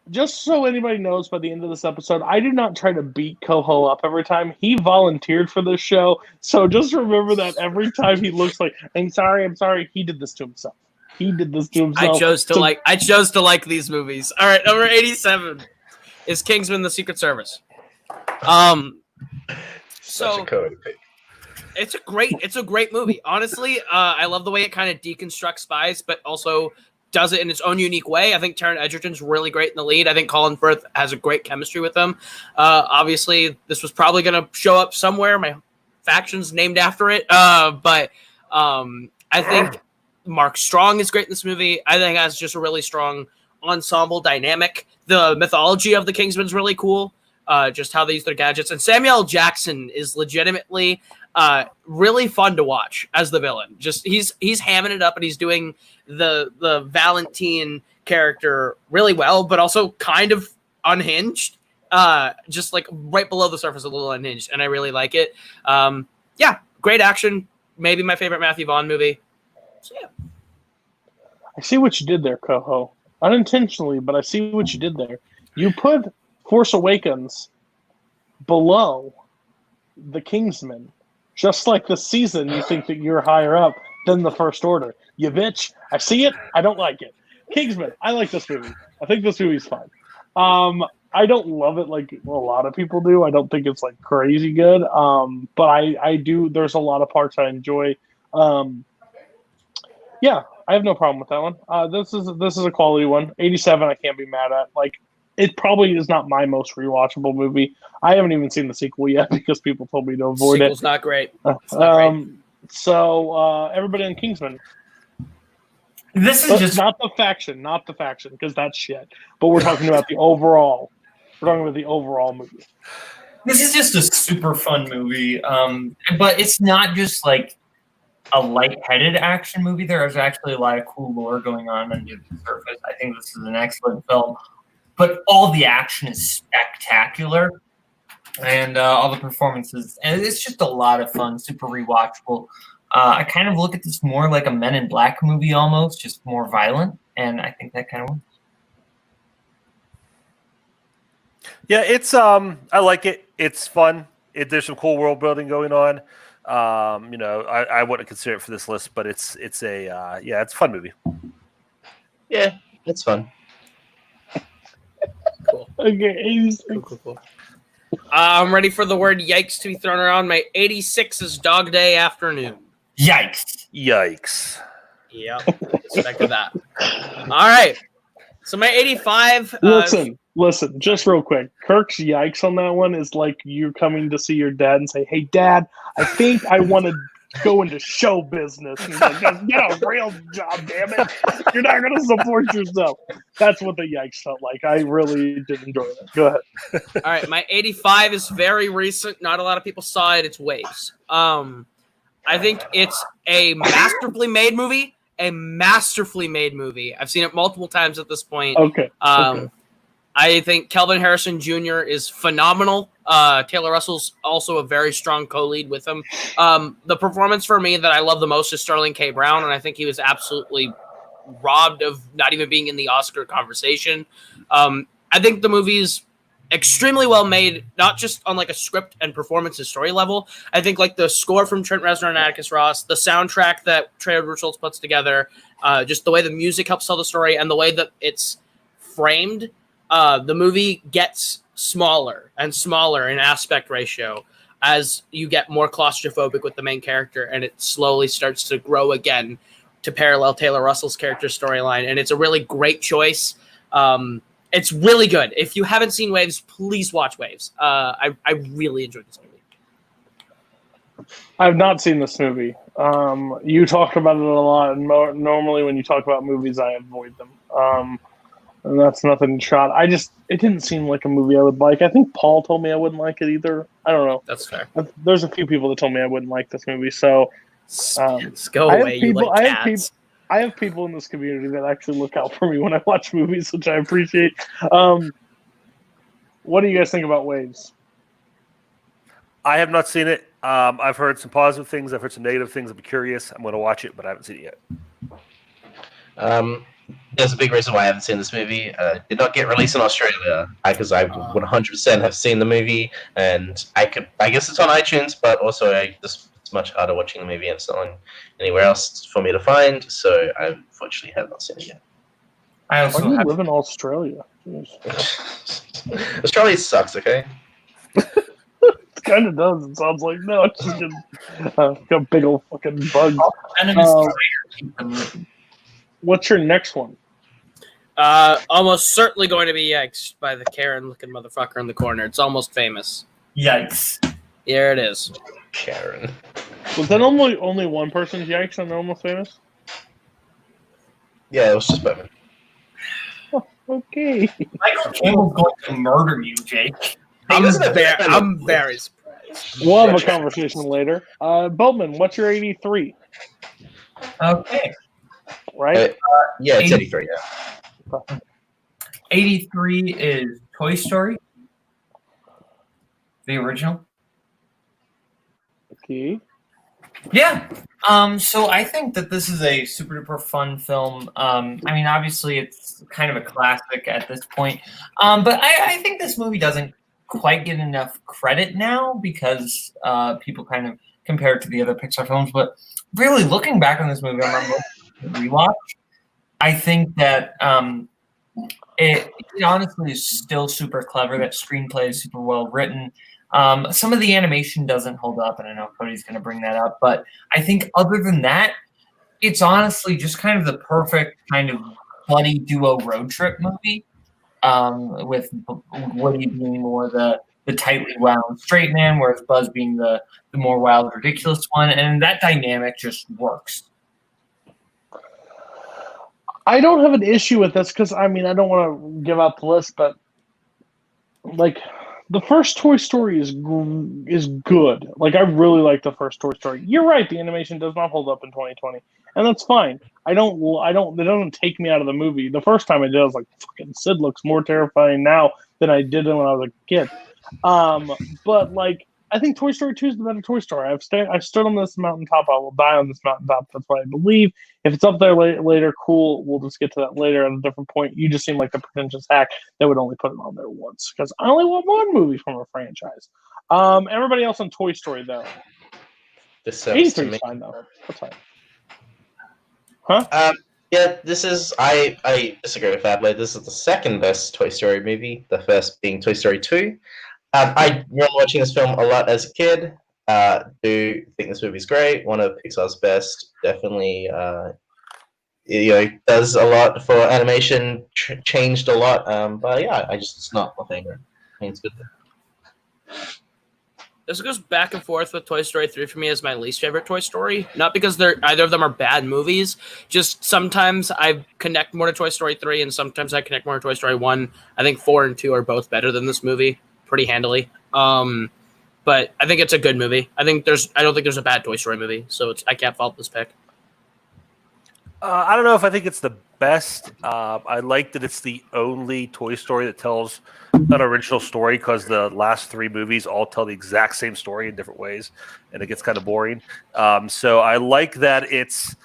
Just so anybody knows, by the end of this episode, I did not try to beat Koho up every time. He volunteered for this show, so just remember that every time he looks like, I'm sorry, he did this to himself. I chose to like these movies. All right, number 87 is Kingsman: The Secret Service. So it's a great movie. Honestly, I love the way it kind of deconstructs spies, but also does it in its own unique way. I think Taron Egerton's really great in the lead. I think Colin Firth has a great chemistry with them. Obviously, this was probably going to show up somewhere. My faction's named after it. But I think Mark Strong is great in this movie. I think it has just a really strong ensemble dynamic. The mythology of the Kingsman's really cool. Just how they use their gadgets. And Samuel L. Jackson is legitimately really fun to watch as the villain. Just he's hamming it up, and he's doing the Valentine character really well, but also kind of unhinged. Just like right below the surface, a little unhinged, and I really like it. Great action. Maybe my favorite Matthew Vaughn movie. So, yeah. I see what you did there, Koho. Unintentionally, but I see what you did there. You put Force Awakens below the Kingsman. Just like this season, you think that you're higher up than the First Order. You bitch. I see it. I don't like it. Kingsman. I like this movie. I think this movie's fun. I don't love it like a lot of people do. I don't think it's like crazy good. But I do. There's a lot of parts I enjoy. Yeah, I have no problem with that one. This is a quality one. 87, I can't be mad at. Like, it probably is not my most rewatchable movie. I haven't even seen the sequel yet because people told me to avoid Sequel's it. not great. It's not great. So everybody in Kingsman. This is just not the faction, because that's shit. But we're talking about the overall. We're talking about the overall movie. This is just a super fun movie, but it's not just like a lightheaded action movie. There's actually a lot of cool lore going on under the surface. I think this is an excellent film, but all the action is spectacular, and all the performances, and it's just a lot of fun, super rewatchable. I kind of look at this more like a Men in Black movie almost, just more violent, and I think that kind of works. Yeah, it's I like it. It's fun. There's some cool world building going on. I wouldn't consider it for this list, but it's a fun movie. Yeah, it's fun. Cool. Okay, cool. I'm ready for the word yikes to be thrown around. My 86 is Dog Day Afternoon. Yikes. Yep. Expected that. All right. So my 85. Listen, just real quick. Kirk's yikes on that one is like you coming to see your dad and say, "Hey, Dad, I think I want to go into show business." And he's like, "Get a real job, damn it! You're not going to support yourself." That's what the yikes felt like. I really did enjoy that. Go ahead. All right, my 85 is very recent. Not a lot of people saw it. It's Waves. I think it's a masterfully made movie. I've seen it multiple times at this point. Okay. I think Kelvin Harrison Jr. is phenomenal. Taylor Russell's also a very strong co-lead with him. The performance for me that I love the most is Sterling K. Brown, and I think he was absolutely robbed of not even being in the Oscar conversation. I think the movie's extremely well made, not just on like a script and performance and story level. I think like the score from Trent Reznor and Atticus Ross, the soundtrack that Trey Edward Schultz puts together, just the way the music helps tell the story and the way that it's framed, the movie gets smaller and smaller in aspect ratio as you get more claustrophobic with the main character, and it slowly starts to grow again to parallel Taylor Russell's character storyline. And it's a really great choice. It's really good. If you haven't seen Waves, please watch Waves. I really enjoyed this movie. I've not seen this movie. You talk about it a lot, and normally when you talk about movies, I avoid them. And that's nothing shot. It didn't seem like a movie I would like. I think Paul told me I wouldn't like it either. I don't know. That's fair. There's a few people that told me I wouldn't like this movie. So go away. You like cats. I have people in this community that actually look out for me when I watch movies, which I appreciate. What do you guys think about Waves? I have not seen it. I've heard some positive things. I've heard some negative things. I'm curious. I'm going to watch it, but I haven't seen it yet. There's a big reason why I haven't seen this movie. It did not get released in Australia because I would 100% have seen the movie, and I guess it's on iTunes, but also it's much harder watching the movie and it's not on anywhere else for me to find, so I unfortunately have not seen it yet. I also live in Australia. Australia sucks, okay? It kind of does. It sounds like no. It's just got a big old fucking bug. What's your next one? Almost certainly going to be yikes by the Karen-looking motherfucker in the corner. It's Almost Famous. Yikes. Here it is. Karen. Was that only one person's yikes on Almost Famous? Yeah, it was just Boatman. Oh, okay. Michael Campbell's going to murder you, Jake. I'm very surprised. We'll have a conversation later. Boatman, what's your 83? Okay. Right? Yeah, it's 83, yeah. 83 is Toy Story. The original. Okay. Yeah. So I think that this is a super duper fun film. I mean, obviously it's kind of a classic at this point. But I think this movie doesn't quite get enough credit now because people kind of compare it to the other Pixar films. But really looking back on this movie, I remember rewatch. I think that it honestly is still super clever. That screenplay is super well written. Some of the animation doesn't hold up, and I know Cody's going to bring that up, but I think other than that, it's honestly just kind of the perfect kind of buddy duo road trip movie, with Woody being more the tightly wound straight man, whereas Buzz being the more wild, ridiculous one, and that dynamic just works. I don't have an issue with this because, I mean, I don't want to give out the list, but like the first Toy Story is good. Like, I really like the first Toy Story. You're right, the animation does not hold up in 2020, and that's fine. It doesn't take me out of the movie. The first time I did, I was like, fucking Sid looks more terrifying now than I did when I was a kid. But like, I think Toy Story 2 is the better Toy Story. I've stood on this mountaintop. I will die on this mountaintop. That's what I believe. If it's up there later, cool. We'll just get to that later at a different point. You just seem like the pretentious hack that would only put it on there once, because I only want one movie from a franchise. Everybody else on Toy Story, though. This 83 is fine, though. That's fine. Huh? Yeah, this is... I disagree with that, but this is the second best Toy Story movie, the first being Toy Story 2. I remember watching this film a lot as a kid. Do think this movie's great. One of Pixar's best. Definitely, does a lot for animation. Changed a lot. But yeah, it's not my favorite. I think it's good. This goes back and forth with Toy Story 3 for me as my least favorite Toy Story. Not because either of them are bad movies. Just sometimes I connect more to Toy Story 3, and sometimes I connect more to Toy Story 1. I think 4 and 2 are both better than this movie, pretty handily. But I think it's a good movie. I don't think there's a bad Toy Story movie, so I can't fault this pick. I don't know if I think it's the best. I like that it's the only Toy Story that tells an original story, because the last 3 movies all tell the exact same story in different ways, and it gets kind of boring. So I like that it's...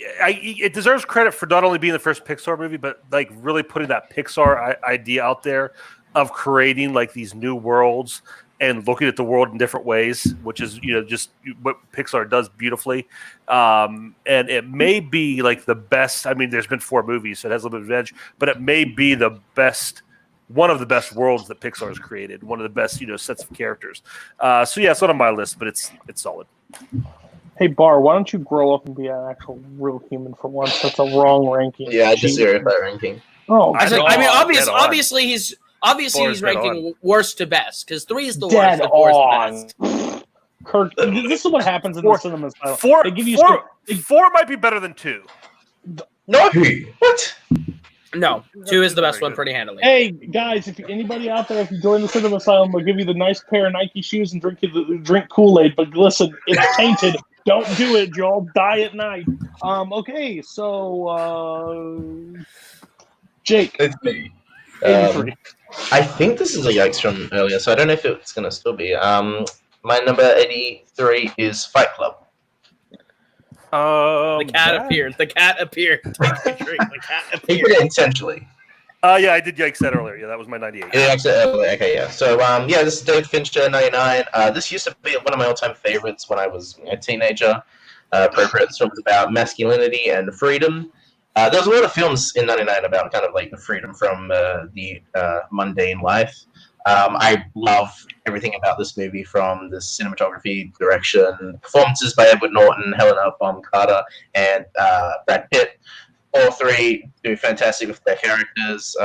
it deserves credit for not only being the first Pixar movie, but like really putting that Pixar idea out there of creating like these new worlds and looking at the world in different ways, which is, just what Pixar does beautifully. And it may be like the best. I mean, there's been 4 movies, so it has a little bit of edge, but it may be the best, one of the best worlds that Pixar has created, one of the best, sets of characters. So yeah, it's not on my list, but it's solid. Hey, Barr, why don't you grow up and be an actual real human for once? That's a wrong ranking. Yeah, I disagree with that ranking. Oh, obviously he's ranking worst to best, because 3 is the worst and 4 is the best. Kirk, this is what happens in the cinemas. 4 might be better than 2. No, what? No, 2 is the best one, pretty handily. Hey, guys, if anybody out there, if you join the Cinema Asylum, we'll give you the nice pair of Nike shoes and drink Kool-Aid. But listen, it's tainted. Don't do it, Joel. Die at night. Okay, so Jake. It's me. I think this is a yikes from earlier, so I don't know if it's going to still be. My number 83 is Fight Club. The cat appeared. The cat appeared. He did it intentionally. Yeah, I did yikes that earlier. Yeah, that was my 98. Yeah, okay, yeah. So, this is David Fincher, 99. This used to be one of my all-time favorites when I was a teenager. Appropriate films about masculinity and freedom. There was a lot of films in 99 about kind of like the freedom from the mundane life. I love everything about this movie, from the cinematography, direction, performances by Edward Norton, Helena Bonham Carter, and Brad Pitt. All 3 do fantastic with their characters.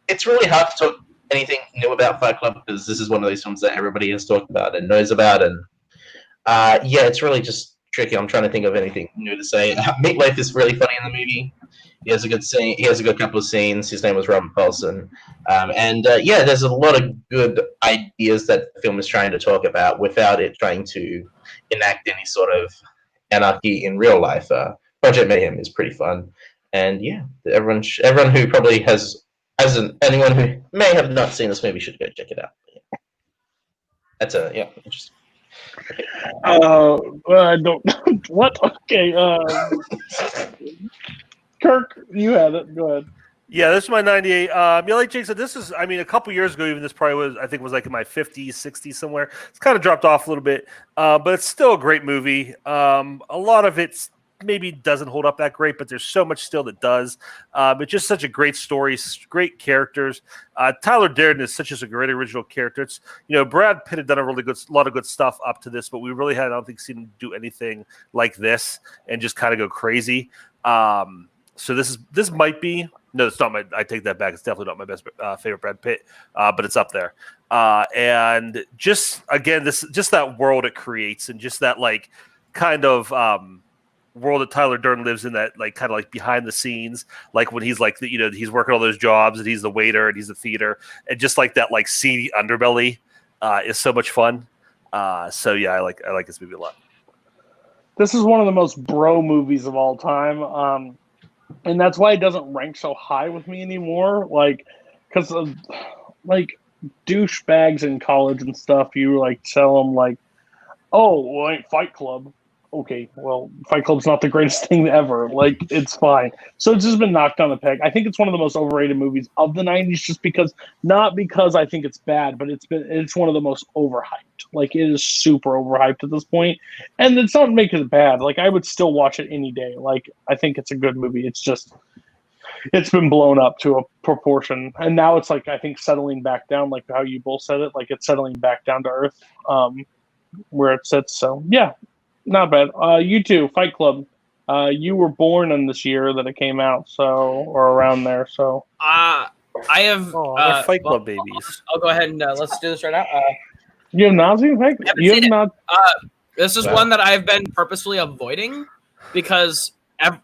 It's really hard to talk anything new about Fight Club, because this is one of those films that everybody has talked about and knows about. And it's really just tricky. I'm trying to think of anything new to say. Meatloaf is really funny in the movie. He has a good scene. He has a good couple of scenes. His name was Robert Paulson. There's a lot of good ideas that the film is trying to talk about without it trying to enact any sort of anarchy in real life. Project Mayhem is pretty fun, and everyone who probably anyone who may have not seen this movie should go check it out. That's interesting. I don't. What? Okay. Kirk, you had it. Go ahead. Yeah, this is my 98. Like Jake said, this is, a couple years ago, even this probably was like in my 50s, 60s somewhere. It's kind of dropped off a little bit, but it's still a great movie. A lot of it's maybe doesn't hold up that great, but there's so much still that does. It's just such a great story, great characters. Tyler Durden is such a great original character. It's, Brad Pitt had done a lot of good stuff up to this, but we really had, I don't think, seen him do anything like this and just kind of go crazy. So this might be, no, it's not I take that back. It's definitely not my best favorite Brad Pitt, but it's up there. And just, again, just that world it creates, and just that like kind of world that Tyler Durden lives in, that like kind of like behind the scenes, like when he's like, he's working all those jobs and he's the waiter and he's the theater, and just like that like seedy underbelly is so much fun. So yeah, I like this movie a lot. This is one of the most bro movies of all time. And that's why it doesn't rank so high with me anymore. Like, because of like douchebags in college and stuff, you like tell them like, oh, well, ain't Fight Club. Okay, well, Fight Club's not the greatest thing ever. Like, it's fine. So it's just been knocked on the peg. I think it's one of the most overrated movies of the 90s, just because, not because I think it's bad, but it's one of the most overhyped. Like, it is super overhyped at this point. And it's not make it bad. Like, I would still watch it any day. Like, I think it's a good movie. It's just, it's been blown up to a proportion. And now it's like, I think, settling back down, like how you both said it. Like, it's settling back down to earth where it sits. So, yeah. Not bad. You too, Fight Club. You were born in this year that it came out, or around there. So I have they're Fight Club babies. I'll go ahead and let's do this right now. You have not seen Fight Club? You have not. This is one that I've been purposely avoiding because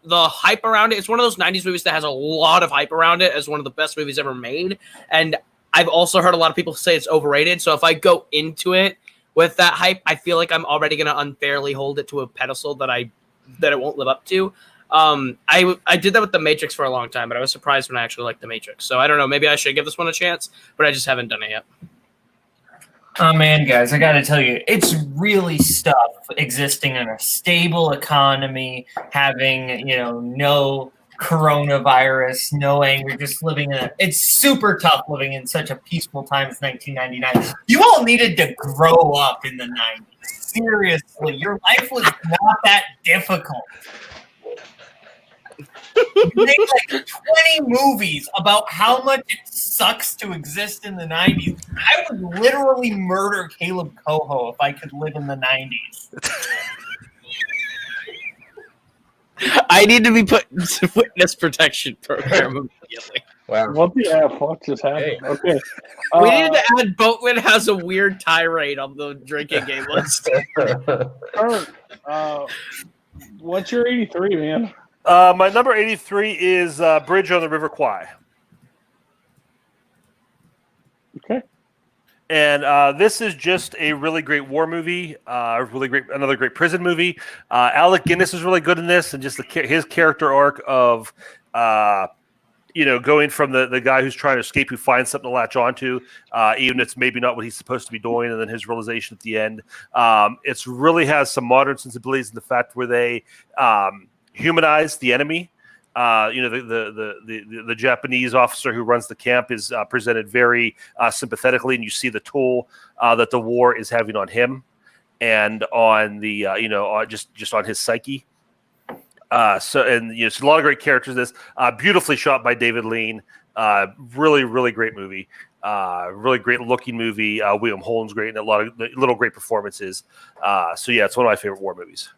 the hype around it. It's one of those 90s movies that has a lot of hype around it as one of the best movies ever made, and I've also heard a lot of people say it's overrated. So if I go into it with that hype, I feel like I'm already going to unfairly hold it to a pedestal that it won't live up to. I did that with The Matrix for a long time, but I was surprised when I actually liked The Matrix. So I don't know. Maybe I should give this one a chance, but I just haven't done it yet. Oh, man, guys, I got to tell you, it's really tough existing in a stable economy, having, no coronavirus, no anger, just living in it's super tough living in such a peaceful time as 1999. You all needed to grow up in the 90s. Seriously, your life was not that difficult. You made like 20 movies about how much it sucks to exist in the 90s. I would literally murder Kaleb Koho if I could live in the 90s. I need to be put into witness protection program immediately. Wow. What the fuck just happened? Hey. Okay. We needed to add Boatman has a weird tirade on the drinking game list. Kirk, what's your 83, man? My number 83 is Bridge on the River Kwai. Okay. And this is just a really great war movie, another great prison movie. Alec Guinness is really good in this, and just his character arc of, going from the guy who's trying to escape, who finds something to latch onto, even if it's maybe not what he's supposed to be doing, and then his realization at the end. It's really has some modern sensibilities in the fact where they humanize the enemy. The Japanese officer who runs the camp is presented very sympathetically, and you see the toll that the war is having on him and on the just on his psyche. It's a lot of great characters in this. Beautifully shot by David Lean. Really, really great movie. Really great looking movie. William Holden's great, and a lot of little great performances. It's one of my favorite war movies.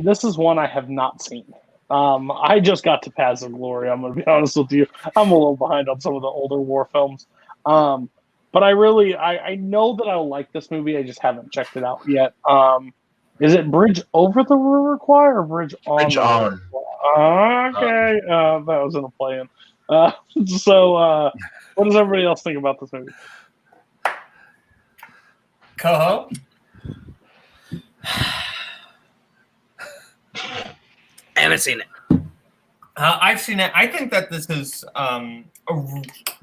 This is one I have not seen. I just got to Paths of Glory. I'm going to be honest with you. I'm a little behind on some of the older war films. But I know that I'll like this movie. I just haven't checked it out yet. Is it Bridge Over the River Kwai or Bridge On? Bridge On. Okay. That was in a plan. What does everybody else think about this movie? Koho? I haven't seen it. I've seen it. I think that this is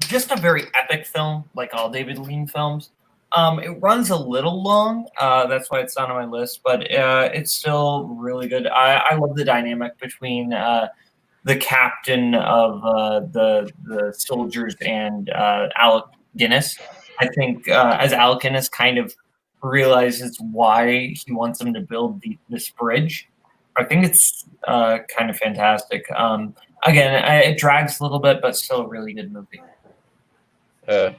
just a very epic film, like all David Lean films. It runs a little long. That's why it's not on my list, but it's still really good. I love the dynamic between the captain of the soldiers and Alec Guinness. I think as Alec Guinness kind of realizes why he wants them to build this bridge. I think it's kind of fantastic. Again, it drags a little bit, but still a really good movie.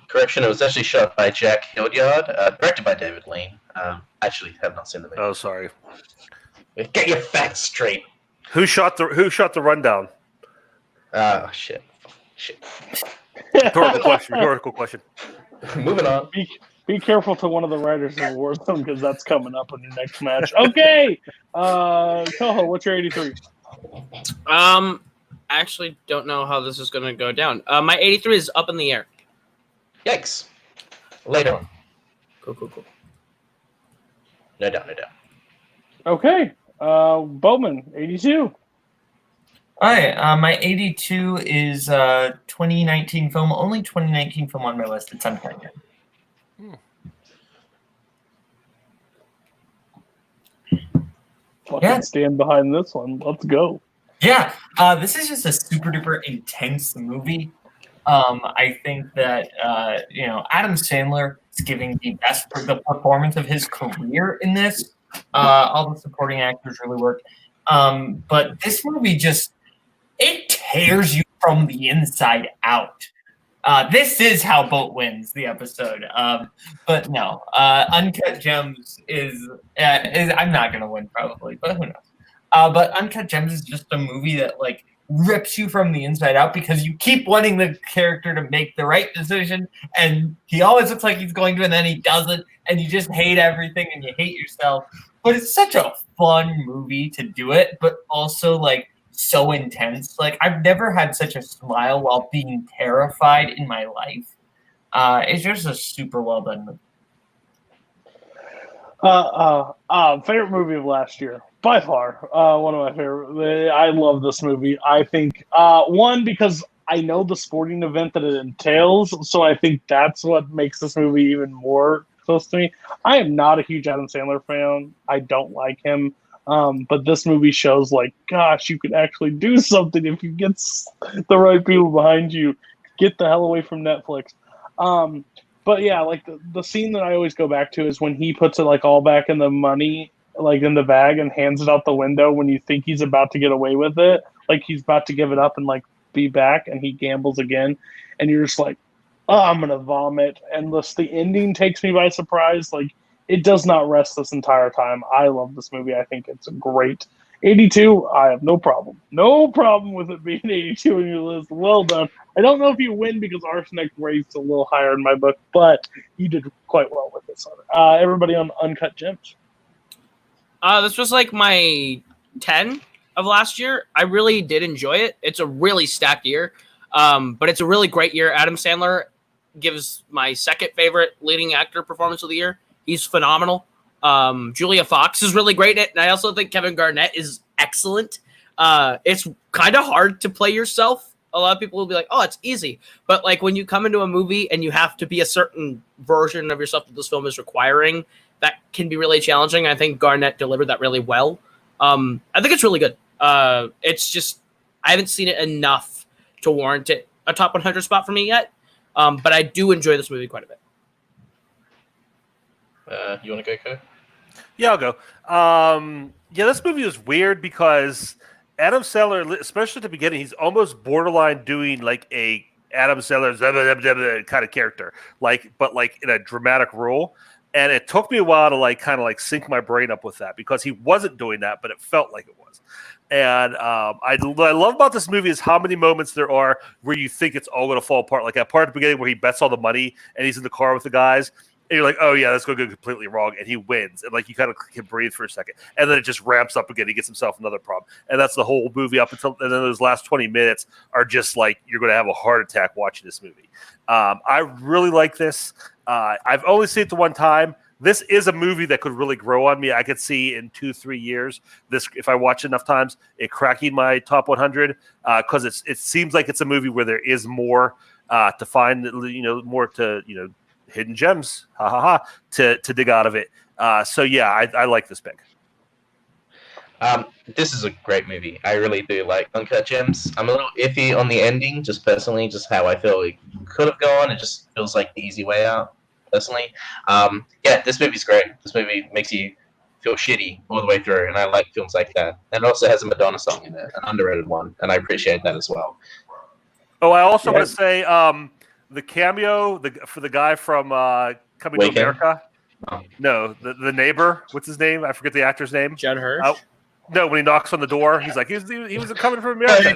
Correction, it was actually shot by Jack Hildyard, directed by David Lean. Actually, have not seen the movie. Oh, sorry. Get your facts straight. Who shot the rundown? Shit. Rhetorical question. Moving on. Be careful to one of the writers of Warzone because that's coming up in your next match. Okay, Koho, what's your 83? I actually don't know how this is going to go down. My 83 is Up in the Air. Yikes. Later on. Cool. No doubt. Okay, Boatman, 82. All right, my 82 is 2019 film. Only 2019 film on my list. It's Uncut Gems. Fucking stand behind this one. Let's go. Yeah, this is just a super duper intense movie. I think that Adam Sandler is giving the performance of his career in this. All the supporting actors really work. But this movie it tears you from the inside out. This is how Boat wins the episode. But no, Uncut Gems is I'm not gonna win probably, but who knows? But Uncut Gems is just a movie that rips you from the inside out because you keep wanting the character to make the right decision, and he always looks like he's going to, and then he doesn't, and you just hate everything and you hate yourself. But it's such a fun movie to do it, but also so intense. I've never had such a smile while being terrified in my life. It's just a super well done movie. Favorite movie of last year, by far. One of my favorite. I love this movie. I think one, because I know the sporting event that it entails, so I think that's what makes this movie even more close to me. I am not a huge Adam Sandler fan. I don't like him. But this movie shows gosh, you could actually do something if you get the right people behind you. Get the hell away from Netflix. But yeah, the scene that I always go back to is when he puts it all back in the money, in the bag, and hands it out the window when you think he's about to get away with it. He's about to give it up and be back, and he gambles again, and you're just oh, I'm gonna vomit. And the ending takes me by surprise. It does not rest this entire time. I love this movie. I think it's great. 82, I have no problem. No problem with it being 82 on your list. Well done. I don't know if you win because Arsenic rates a little higher in my book, but you did quite well with this. Everybody on Uncut Gems. This was my 10 of last year. I really did enjoy it. It's a really stacked year, but it's a really great year. Adam Sandler gives my second favorite leading actor performance of the year. He's phenomenal. Julia Fox is really great in it, and I also think Kevin Garnett is excellent. It's kind of hard to play yourself. A lot of people will be like, oh, it's easy. But when you come into a movie and you have to be a certain version of yourself that this film is requiring, that can be really challenging. I think Garnett delivered that really well. I think it's really good. It's just, I haven't seen it enough to warrant it a top 100 spot for me yet. But I do enjoy this movie quite a bit. You want to go, Ko? Yeah, I'll go. This movie was weird because Adam Sandler, especially at the beginning, he's almost borderline doing a Adam Sandler kind of character, but in a dramatic role. And it took me a while to sync my brain up with that because he wasn't doing that, but it felt like it was. And what I love about this movie is how many moments there are where you think it's all going to fall apart. That part at the beginning where he bets all the money and he's in the car with the guys. And you're oh yeah, that's going to go completely wrong, and he wins, and you kind of can breathe for a second, and then it just ramps up again. He gets himself another problem, and that's the whole movie up until, and then those last 20 minutes are just you're going to have a heart attack watching this movie. I really like this. I've only seen it the one time. This is a movie that could really grow on me. I could see in 2-3 years this, if I watch it enough times, it cracking my top 100 because it seems like it's a movie where there is more to find, more to hidden gems, to dig out of it. So yeah, I like this pick. This is a great movie. I really do like Uncut Gems. I'm a little iffy on the ending, just personally, just how I feel it could have gone. It just feels like the easy way out. personally. Yeah, this movie's great. This movie makes you feel shitty all the way through, and I like films like that. And it also has a Madonna song in it, an underrated one, and I appreciate that as well. Oh, I also want to say the cameo for the guy from Coming to America. No, the neighbor. What's his name? I forget the actor's name. Judd Hirsch. No, when he knocks on the door, he's like, he was coming from America.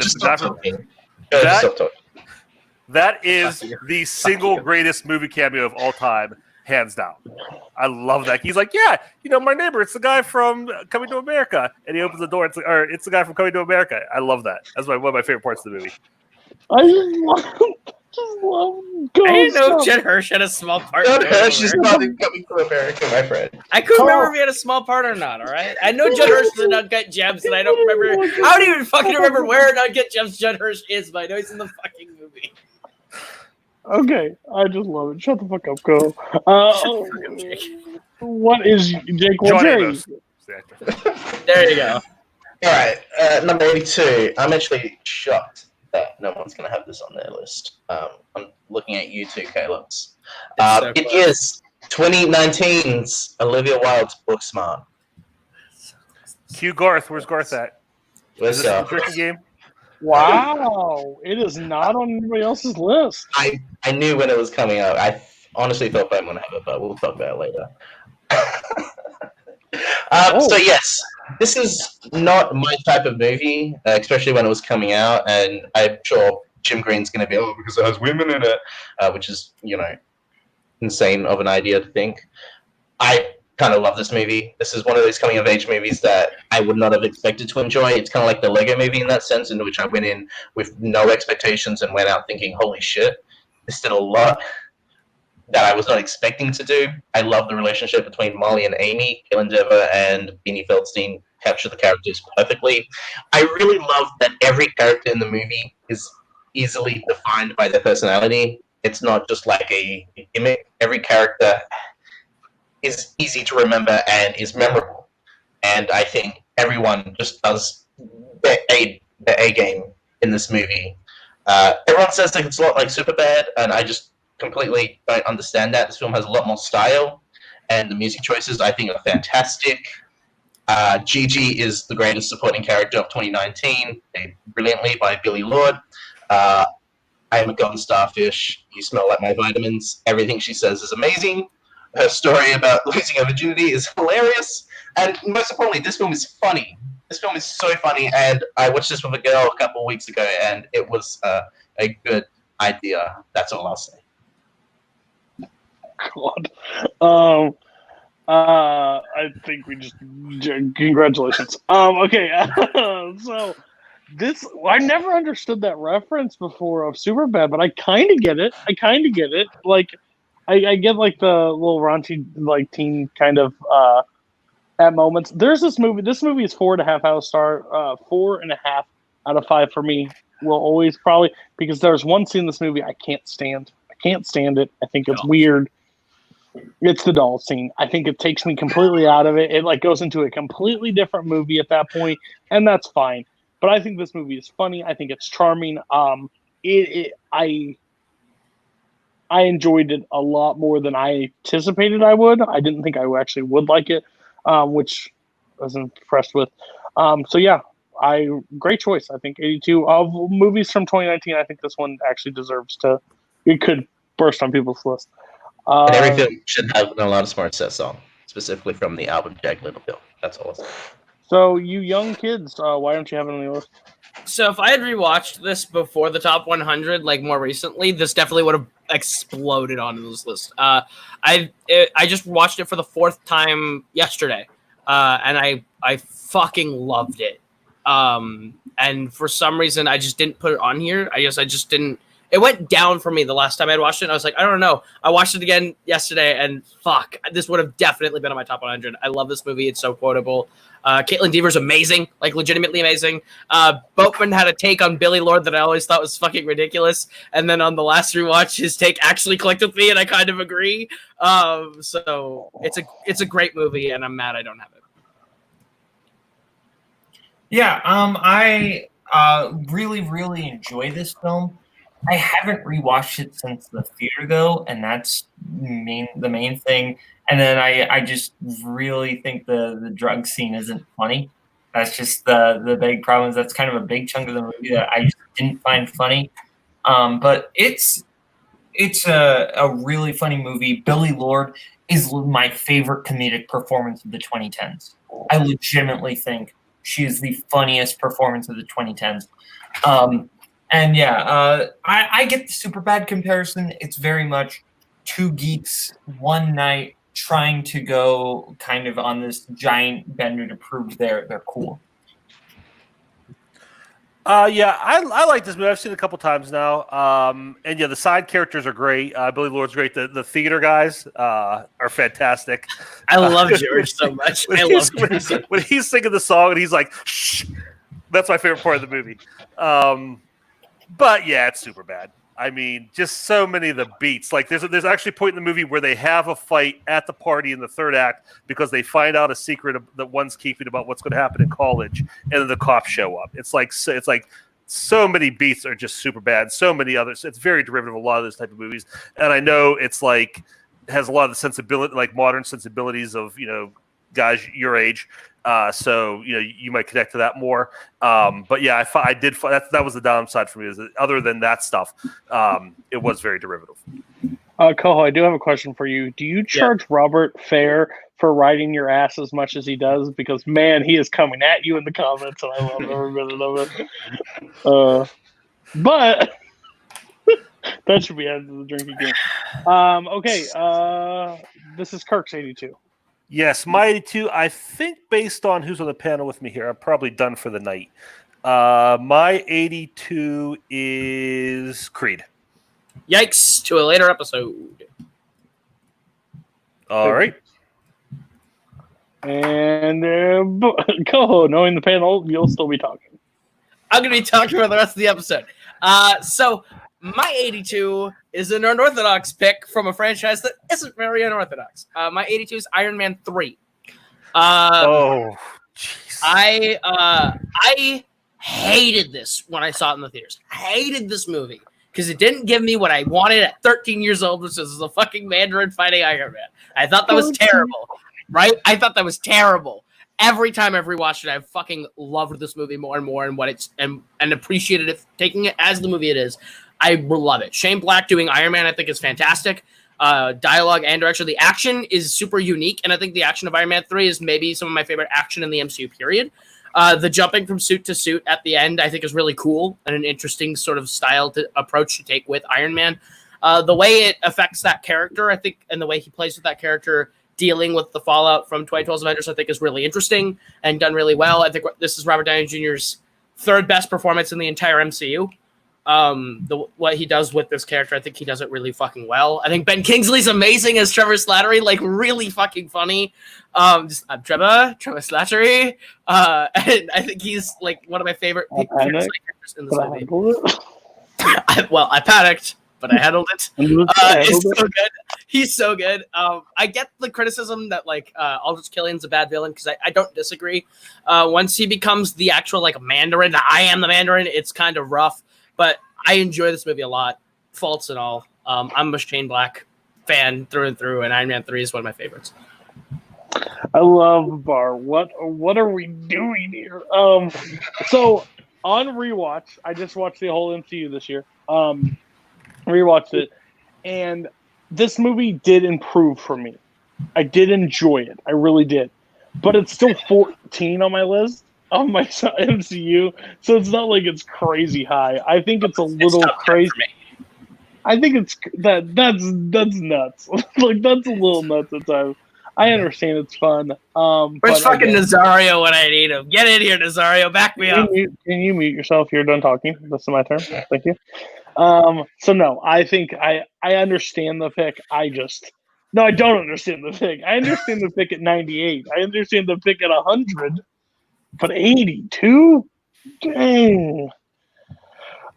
That is the single greatest movie cameo of all time, hands down. I love that. He's like, yeah, my neighbor, it's the guy from Coming to America. And he opens the door, it's the guy from Coming to America. I love that. That's one of my favorite parts of the movie. I just love I didn't know if Judd Hirsch had a small part. Judd Hirsch is not in Coming to America, my friend. I couldn't remember if he had a small part or not, all right? I know Judd Hirsch is in Uncut Gems, and I don't even fucking remember where in Uncut Gems Judd Hirsch is, but I know he's in the fucking movie. Okay, I just love it. Shut the fuck up, Go. What is Jake? What's There you go. All right, number 82. I'm actually shocked that no one's going to have this on their list. I'm looking at you two, Caleb's. It is 2019's Olivia Wilde's Booksmart. Cue Garth. Where's Garth at? Where's is this the drinking game? Wow, it is not on anybody else's list. I knew when it was coming out. I honestly thought I'm going to have it, but we'll talk about it later. So yes, this is not my type of movie, especially when it was coming out, and I'm sure Jim Green's going to be, because it has women in it, which is, insane of an idea to think. I kind of love this movie. This is one of those coming-of-age movies that I would not have expected to enjoy. It's kind of like the Lego movie in that sense, in which I went in with no expectations and went out thinking, holy shit, this did a lot that I was not expecting to do. I love the relationship between Molly and Amy. Kaitlyn Dever and Beanie Feldstein capture the characters perfectly. I really love that every character in the movie is easily defined by their personality. It's not just like a gimmick. Every character is easy to remember and is memorable. And I think everyone just does their A game in this movie. Everyone says that it's a lot like Superbad, and I just completely don't understand that. This film has a lot more style, and the music choices I think are fantastic. Gigi is the greatest supporting character of 2019, played brilliantly by Billy Lord. I am a golden starfish. You smell like my vitamins. Everything she says is amazing. Her story about losing her virginity is hilarious. And most importantly, this film is funny. This film is so funny, and I watched this with a girl a couple of weeks ago, and it was a good idea. That's all I'll say. God. I think we just congratulations. Okay, so this I never understood that reference before of Superbad, but I kind of get it. Like, I get like the little raunchy like teen kind of at moments. There's this movie. This movie is 4.5 out of star. 4.5 out of 5 for me. Will always probably, because there's one scene in this movie I can't stand. I can't stand it. I think it's weird. It's the doll scene. I think it takes me completely out of it. It like goes into a completely different movie at that point, and that's fine. But I think this movie is funny. I think it's charming. I enjoyed it a lot more than I anticipated I would. I didn't think I actually would like it, which I was impressed with. So yeah, great choice. I think 82 of movies from 2019. I think this one actually deserves to. It could burst on people's list. And every film should have an Alanis Morissette song, specifically from the album Jagged Little Pill. That's all. So you young kids, why don't you have it on your list? So if I had rewatched this before the top 100, like more recently, this definitely would have exploded onto this list. I just watched it for the 4th time yesterday, and I fucking loved it. And for some reason, I just didn't put it on here. I just didn't. It went down for me the last time I watched it. And I was like, I don't know. I watched it again yesterday, and fuck, this would have definitely been on my top 100. I love this movie. It's so quotable. Kaitlyn Dever's amazing, like legitimately amazing. Boatman had a take on Billy Lord that I always thought was fucking ridiculous. And then on the last rewatch, his take actually clicked with me, and I kind of agree. So it's a great movie, and I'm mad I don't have it. Yeah, I really, really enjoy this film. I haven't rewatched it since the theater though, and that's the main thing. And then I just really think the drug scene isn't funny. That's just the big problem. That's kind of a big chunk of the movie that I just didn't find funny. But it's a really funny movie. Billie Lourd is my favorite comedic performance of the 2010s. I legitimately think she is the funniest performance of the 2010s. And yeah, I get the Superbad comparison. It's very much two geeks, one night, trying to go kind of on this giant bender to prove they're cool. Yeah, I like this movie. I've seen it a couple times now. And yeah, the side characters are great. Billy Lourd's great. The theater guys are fantastic. I love George so much. When he's singing the song and he's like, shh, that's my favorite part of the movie. But yeah, it's super bad. I mean, just so many of the beats. Like, there's actually a point in the movie where they have a fight at the party in the third act because they find out a secret that one's keeping about what's going to happen in college, and then the cops show up. It's like so many beats are just super bad. So many others. It's very derivative of a lot of those type of movies. And I know it's like has a lot of the sensibility, like modern sensibilities of guys your age. So you might connect to that more. But yeah, I did. That was the downside for me. Is that other than that stuff, it was very derivative. Koho, I do have a question for you. Do you charge Robert fair for riding your ass as much as he does? Because man, he is coming at you in the comments, and I love every minute of it. But that should be added to the drinking game. Okay. This is Kirk's 82. Yes, my 82, I think based on who's on the panel with me here, I'm probably done for the night. My 82 is Creed. Yikes, to a later episode. All right. And Koho, knowing the panel, you'll still be talking. I'm going to be talking about the rest of the episode. So my 82 is an unorthodox pick from a franchise that isn't very unorthodox. My 82 is Iron Man 3. Oh, jeez. I hated this when I saw it in the theaters. I hated this movie because it didn't give me what I wanted at 13 years old, which is a fucking Mandarin fighting Iron Man. I thought that was terrible, right? I thought that was terrible. Every time I've rewatched it, I've fucking loved this movie more and more and what it's and appreciated it, taking it as the movie it is. I love it. Shane Black doing Iron Man, I think, is fantastic. Dialogue and direction. The action is super unique, and I think the action of Iron Man 3 is maybe some of my favorite action in the MCU period. The jumping from suit to suit at the end, I think, is really cool and an interesting sort of approach to take with Iron Man. The way it affects that character, I think, and the way he plays with that character, dealing with the fallout from 2012's Avengers, I think, is really interesting and done really well. I think this is Robert Downey Jr.'s third best performance in the entire MCU. What he does with this character, I think he does it really fucking well. I think Ben Kingsley's amazing as Trevor Slattery, like really fucking funny. Trevor Slattery, and I think he's like one of my favorite characters in this movie. I panicked, but I handled it. It's so good. He's so good. I get the criticism that like Aldrich Killian's a bad villain because I don't disagree. Once he becomes the actual like Mandarin, I am the Mandarin, it's kind of rough. But I enjoy this movie a lot, faults and all. I'm a Shane Black fan through and through, and Iron Man 3 is one of my favorites. I love Barr. What are we doing here? So on rewatch, I just watched the whole MCU this year. Rewatched it, and this movie did improve for me. I did enjoy it. I really did. But it's still 14 on my list. On my MCU, so it's not like it's crazy high. I think it's a little crazy. I think it's that's nuts. Like that's a little nuts at times. I understand it's fun. Where's fucking Nazario when I need him? Get in here, Nazario. Back me up. Can you mute yourself? You're done talking. This is my turn. Thank you. So no, I think I understand the pick. I don't understand the pick. I understand the pick at 98. I understand the pick at 100. But 82? Dang.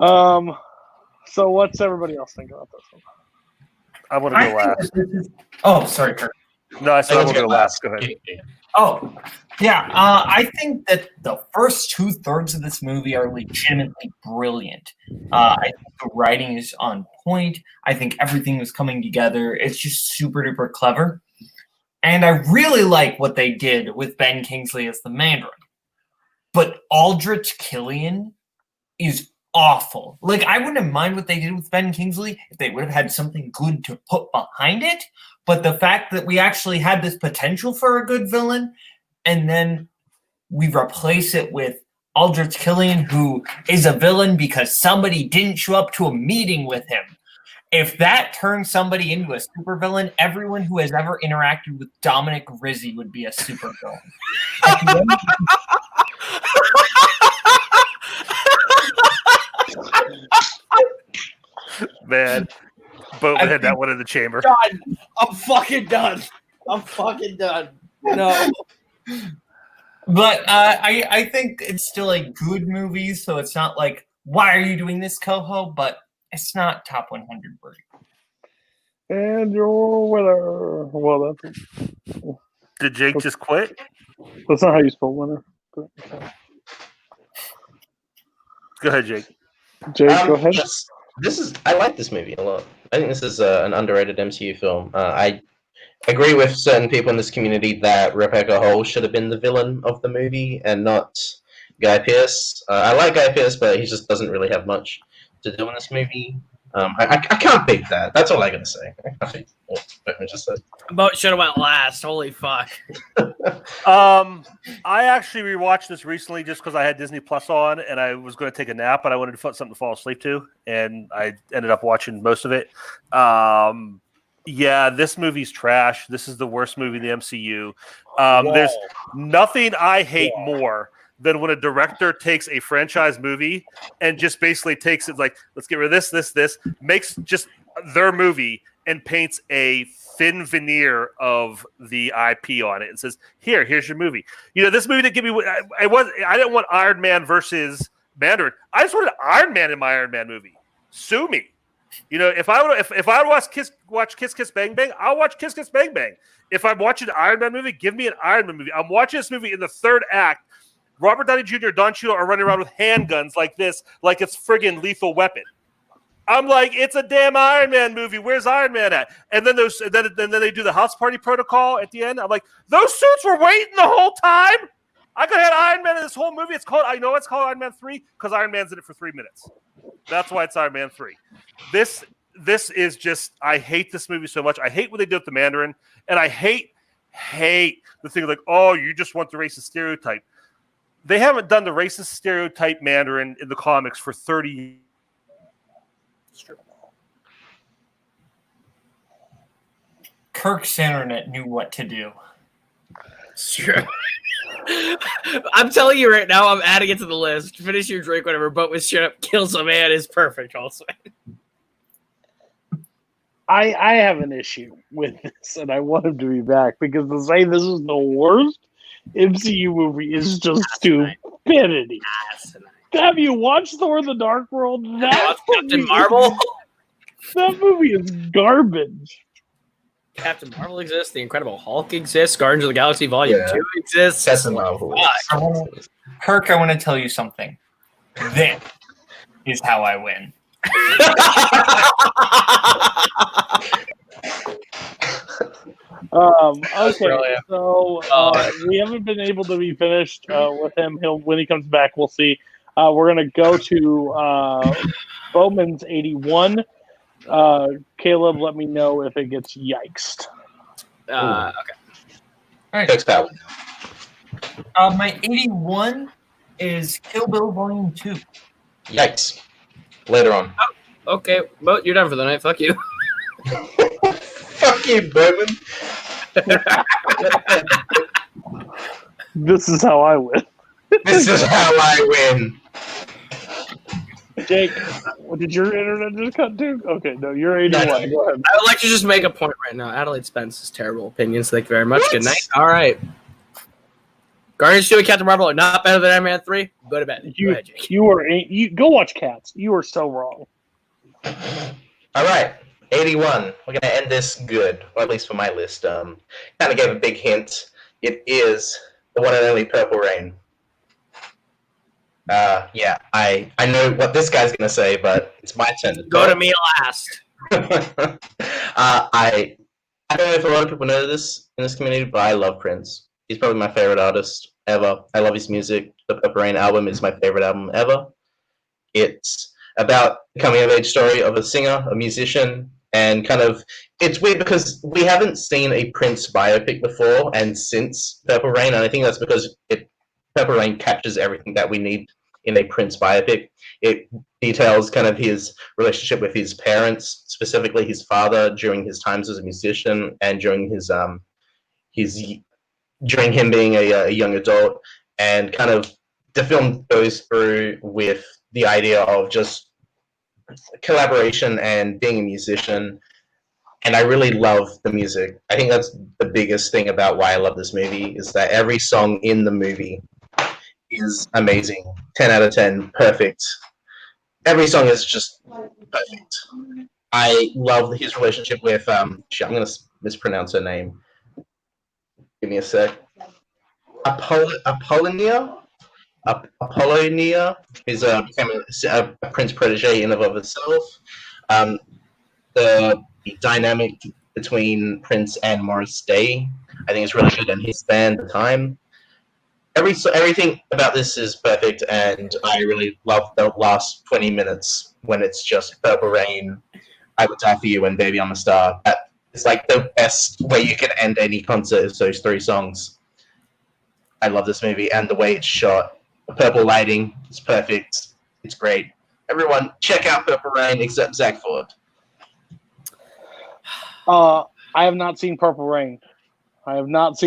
So what's everybody else think about this one? I want to go last. Oh, sorry, Kirk. No, I said I will go last. Go ahead. Oh, yeah. I think that the first 2/3 of this movie are legitimately brilliant. I think the writing is on point. I think everything is coming together. It's just super duper clever. And I really like what they did with Ben Kingsley as the Mandarin. But Aldrich Killian is awful. Like, I wouldn't mind what they did with Ben Kingsley if they would have had something good to put behind it. But the fact that we actually had this potential for a good villain, and then we replace it with Aldrich Killian, who is a villain because somebody didn't show up to a meeting with him. If that turns somebody into a supervillain, everyone who has ever interacted with Dominic Rizzi would be a supervillain. Man, Boatman had that one in the chamber. Done. I'm fucking done. No. But I think it's still a good movie, so it's not like, why are you doing this, Koho? But it's not top 100 worthy. And your winner. Well, Did Jake just quit? That's not how you spell winner. Go ahead, Jake. Jake, go ahead. I like this movie a lot. I think this is an underrated MCU film. I agree with certain people in this community that Rebecca Hall should have been the villain of the movie and not Guy Pearce. I like Guy Pearce, but he just doesn't really have much to do in this movie. I can't beat that. That's all I gotta say. I think what Boatman just said. Boat should have went last. Holy fuck. I actually rewatched this recently just because I had Disney Plus on and I was going to take a nap, but I wanted to put something to fall asleep to, and I ended up watching most of it. Yeah, this movie's trash. This is the worst movie in the MCU. There's nothing I hate more than when a director takes a franchise movie and just basically takes it like, let's get rid of this, makes just their movie and paints a thin veneer of the IP on it and says, here's your movie. You know, this movie didn't give me. I didn't want Iron Man versus Mandarin. I just wanted Iron Man in my Iron Man movie. Sue me. You know, if I would watch Kiss Kiss Bang Bang, I'll watch Kiss Kiss Bang Bang. If I'm watching an Iron Man movie, give me an Iron Man movie. I'm watching this movie in the third act. Robert Downey Jr. and Don Cheadle are running around with handguns like this, like it's friggin' Lethal Weapon. I'm like, it's a damn Iron Man movie. Where's Iron Man at? And then then they do the house party protocol at the end. I'm like, those suits were waiting the whole time. I could have had Iron Man in this whole movie. It's called Iron Man 3 because Iron Man's in it for 3 minutes. That's why it's Iron Man 3. This is just, I hate this movie so much. I hate what they did with the Mandarin, and I hate the thing like, oh, you just want the racist stereotype. They haven't done the racist stereotype Mandarin in the comics for 30 years. Kirk's internet knew what to do. Sure. I'm telling you right now, I'm adding it to the list. Finish your drink, whatever. But with straight up kills a man is perfect. Also, I have an issue with this, and I want him to be back because to say this is the worst MCU movie is just stupidity. Have you watched Thor: The Dark World? Captain Marvel. That movie is garbage. Captain Marvel exists. The Incredible Hulk exists. Guardians of the Galaxy Volume 2 exists. Captain Marvel. Kirk, I want to tell you something. This is how I win. Okay, so we haven't been able to be finished with him. When he comes back, we'll see. We're gonna go to Bowman's 81. Kaleb, let me know if it gets yikes. Okay. All right. My 81 is Kill Bill Volume 2. Yikes. Later on. Oh, okay. Well, you're done for the night. Fuck you. Fuck you, Boatman. This is how I win. This is how I win. Jake, did your internet just cut too? Okay, no, you're 81. Go ahead. I would like to just make a point right now. Adelaide Spence's terrible opinions. Thank you very much. What? Good night. All right. Guardians 2 and Captain Marvel are not better than Iron Man 3. Go to bed. Go ahead, Jake. You go watch Cats. You are so wrong. All right. 81. We're gonna end this good, or at least for my list. Kind of gave a big hint. It is the one and only Purple Rain. Yeah, I know what this guy's gonna say, but it's my turn to Go to me last. I don't know if a lot of people know this in this community, but I love Prince. He's probably my favorite artist ever. I love his music. The Purple Rain album is my favorite album ever. It's about the coming of age story of a singer, a musician, and kind of it's weird because we haven't seen a Prince biopic before and since Purple Rain, and I think that's because Purple Rain captures everything that we need in a Prince biopic. It details kind of his relationship with his parents, specifically his father during his times as a musician and during during him being a young adult, and kind of the film goes through with the idea of just collaboration and being a musician. And I really love the music. I think that's the biggest thing about why I love this movie, is that every song in the movie is amazing. 10 out of 10, perfect. Every song is just perfect. I love his relationship with I'm going to mispronounce her name. Give me a sec. Apollonia, who's became a Prince protege in and of herself. The dynamic between Prince and Morris Day, I think, is really good, and his band, The Time. Everything about this is perfect, and I really love the last 20 minutes when it's just Purple Rain, I Would Die For You, and Baby I'm a Star. It's like the best way you can end any concert is those three songs. I love this movie, and the way it's shot. The purple lighting is perfect. It's great. Everyone, check out Purple Rain, except Zach Ford. I have not seen Purple Rain. I'm not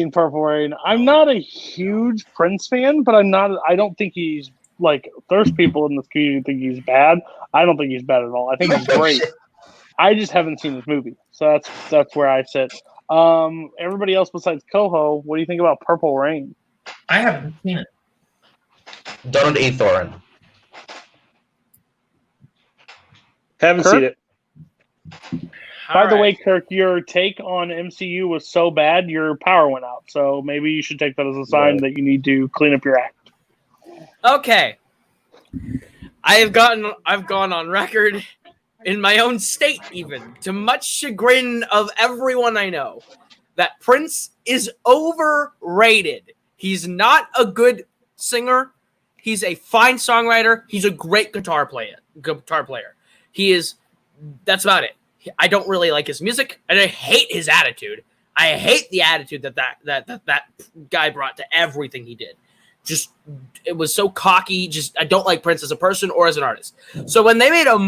a huge Prince fan, but I don't think he's like, there's people in this community think he's bad. I don't think he's bad at all. I think he's great. I just haven't seen his movie. So that's where I sit. Everybody else besides Koho, what do you think about Purple Rain? I haven't seen it. Donald E. Thorin. Haven't seen it. By the way, Kirk, your take on MCU was so bad, your power went out. So maybe you should take that as a sign that you need to clean up your act. Okay. I've gone on record in my own state, even to much chagrin of everyone I know, that Prince is overrated. He's not a good singer. He's a fine songwriter. He's a great guitar player. That's about it. I don't really like his music, and I hate his attitude. I hate the attitude that guy brought to everything he did. Just, it was so cocky. Just, I don't like Prince as a person or as an artist. So when they made a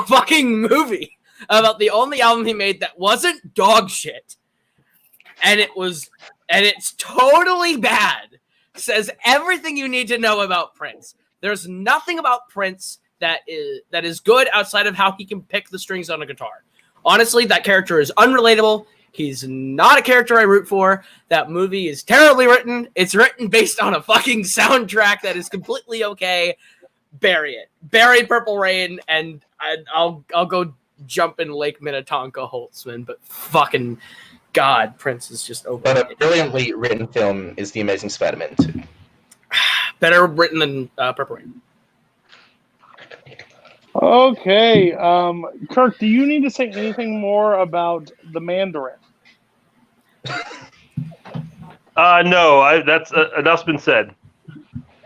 fucking movie about the only album he made that wasn't dog shit, and it's totally bad, says everything you need to know about Prince. There's nothing about Prince that is good outside of how he can pick the strings on a guitar. Honestly, that character is unrelatable. He's not a character I root for. That movie is terribly written. It's written based on a fucking soundtrack that is completely okay. Bury it. Bury Purple Rain, and I'll go jump in Lake Minnetonka, Holtzman. But fucking God, Prince is just overrated. But a brilliantly written film is The Amazing Spider-Man 2. Better written than Purple Rain. Okay. Kirk, do you need to say anything more about the Mandarin? No, that's enough's been said.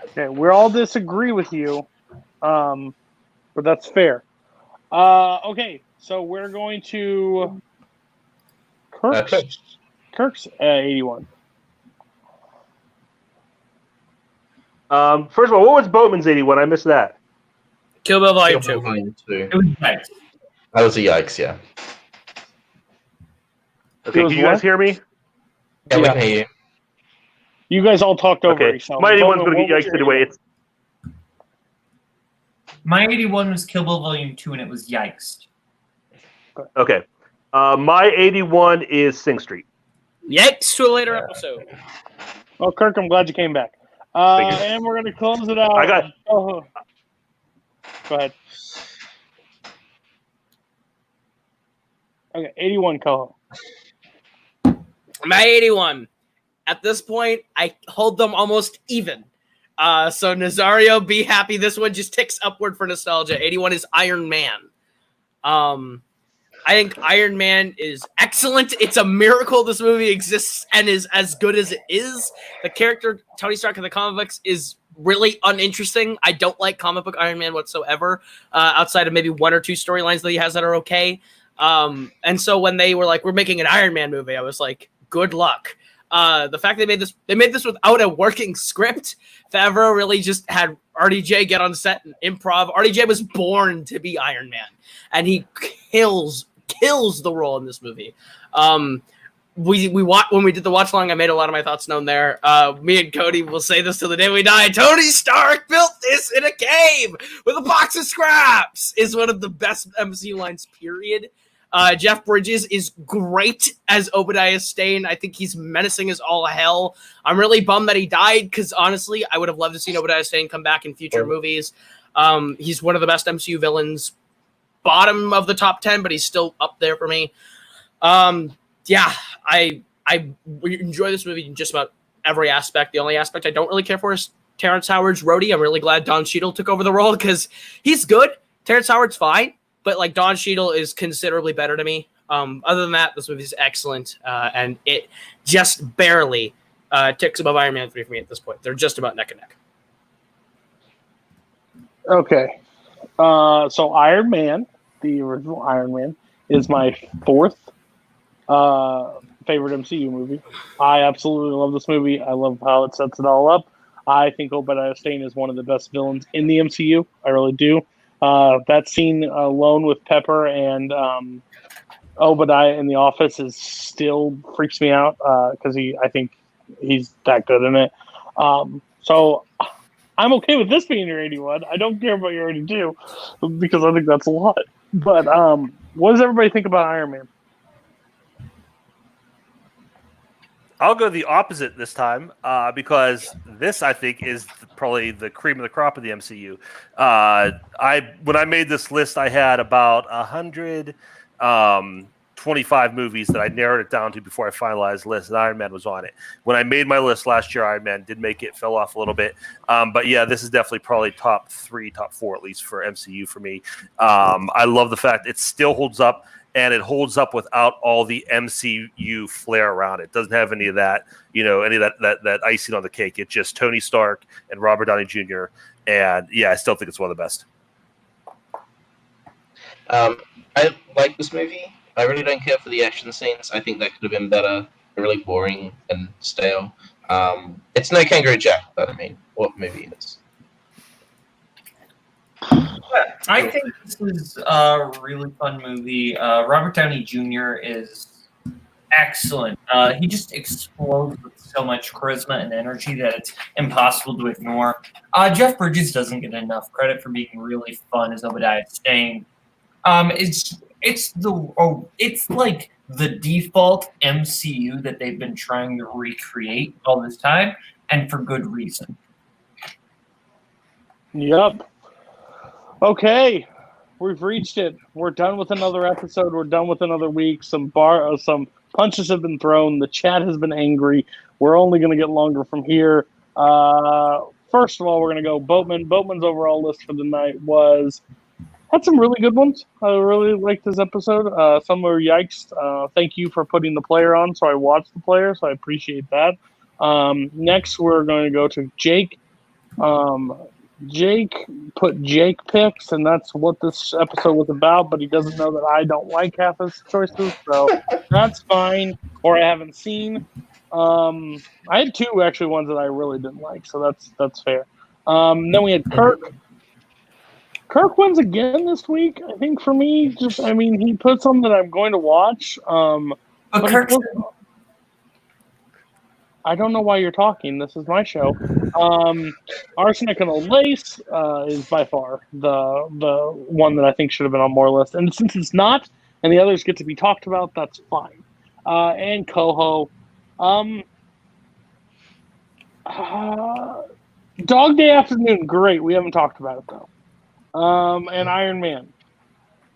Okay, we all disagree with you, but that's fair. Okay, so we're going to Kirk's 81. First of all, what was Boatman's 81? I missed that. Kill Bill Volume 2. It was nice. That was a yikes, yeah. Okay, can you guys hear me? Yeah, we can hear you. You guys all talked over each other. My 81's going to get yikes anyway. My 81 was Kill Bill Volume 2, and it was yikes. Okay. My 81 is Sing Street. Yikes to a later episode. Well, Kirk, I'm glad you came back. And we're going to close it out. Go ahead. Okay, 81 Koho. My 81. At this point, I hold them almost even. So Nazario, be happy. This one just ticks upward for nostalgia. 81 is Iron Man. I think Iron Man is excellent. It's a miracle this movie exists and is as good as it is. The character Tony Stark in the comic books is really uninteresting. I don't like comic book Iron Man whatsoever, outside of maybe one or two storylines that he has that are okay. And so when they were like, we're making an Iron Man movie, I was like, good luck. The fact they made this without a working script. Favreau really just had RDJ get on set and improv. RDJ was born to be Iron Man, and he kills the role in this movie. When we did the watch along, I made a lot of my thoughts known there. Me and Cody will say this till the day we die. Tony Stark built this in a cave with a box of scraps is one of the best MCU lines, period. Jeff Bridges is great as Obadiah Stane. I think he's menacing as all hell. I'm really bummed that he died because honestly, I would have loved to see Obadiah Stane come back in future movies. He's one of the best MCU villains, bottom of the top 10, but he's still up there for me. Yeah, I enjoy this movie in just about every aspect. The only aspect I don't really care for is Terrence Howard's Rhodey. I'm really glad Don Cheadle took over the role because he's good. Terrence Howard's fine. But like Don Cheadle is considerably better to me. Other than that, this movie is excellent, and it just barely ticks above Iron Man 3 for me at this point. They're just about neck and neck. Okay, so Iron Man, the original Iron Man, is my fourth favorite MCU movie. I absolutely love this movie. I love how it sets it all up. I think Obadiah Stane is one of the best villains in the MCU. I really do. That scene alone with Pepper and Obadiah in the office is still freaks me out because I think he's that good in it. So I'm okay with this being your 81. I don't care about your 82 because I think that's a lot. But what does everybody think about Iron Man? I'll go the opposite this time because this, I think, is probably the cream of the crop of the MCU. When I made this list, I had about 125 movies that I narrowed it down to before I finalized the list, and Iron Man was on it. When I made my list last year, Iron Man did make it, fell off a little bit. But yeah, this is definitely probably top 3, top 4 at least for MCU for me. I love the fact it still holds up. And it holds up without all the MCU flair around it. It doesn't have any of that, any of that icing on the cake. It's just Tony Stark and Robert Downey Jr. And yeah, I still think it's one of the best. I like this movie. I really don't care for the action scenes. I think that could have been better. They're really boring and stale. It's no Kangaroo Jack, but I mean, what movie is? I think this is a really fun movie. Robert Downey Jr. is excellent. He just explodes with so much charisma and energy that it's impossible to ignore. Jeff Bridges doesn't get enough credit for being really fun as Obadiah Stane. It's like the default MCU that they've been trying to recreate all this time, and for good reason. Yep. Okay, we've reached it. We're done with another episode. We're done with another week. Some punches have been thrown. The chat has been angry. We're only going to get longer from here. First of all, we're going to go Boatman. Boatman's overall list for the night had some really good ones. I really liked this episode. Some were yikes. Thank you for putting the player on, so I watched the player, so I appreciate that. Next, we're going to go to Jake. Jake put Jake picks, and that's what this episode was about, but he doesn't know that I don't like half his choices, so that's fine, or I haven't seen. I had 2 actually ones that I really didn't like, so that's fair. Then we had Kirk. Kirk wins again this week, I think, for me. He put something that I'm going to watch. But Kirk, I don't know why you're talking. This is my show. Arsenic and Old Lace is by far the one that I think should have been on more lists. And since it's not, and the others get to be talked about, that's fine. And Koho. Dog Day Afternoon, great. We haven't talked about it, though. And Iron Man.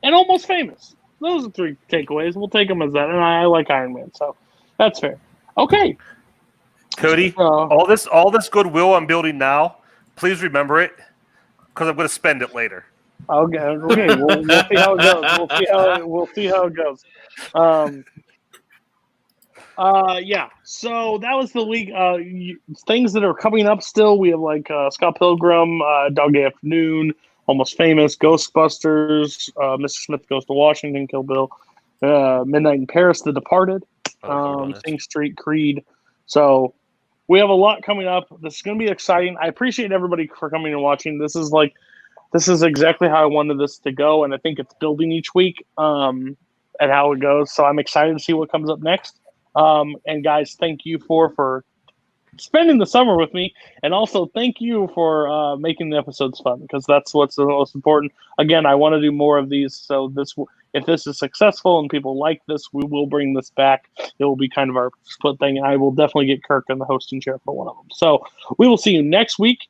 And Almost Famous. those are 3 takeaways. We'll take them as that. And I like Iron Man, so that's fair. Okay. Cody, all this goodwill I'm building now, please remember it, because I'm going to spend it later. Okay. We'll see how it goes. We'll see how it goes. Yeah. So that was the week. Things that are coming up still. We have like Scott Pilgrim, Dog Day Afternoon, Almost Famous, Ghostbusters, Mr. Smith Goes to Washington, Kill Bill, Midnight in Paris, The Departed, Sing Street, Creed. So we have a lot coming up. This is going to be exciting. I appreciate everybody for coming and watching. This is exactly how I wanted this to go, and I think it's building each week and how it goes. So I'm excited to see what comes up next. And guys, thank you for spending the summer with me, and also thank you for making the episodes fun, because that's what's the most important. Again, I want to do more of these, so if this is successful and people like this, we will bring this back. It will be kind of our split thing. I will definitely get Kirk in the hosting chair for one of them. So we will see you next week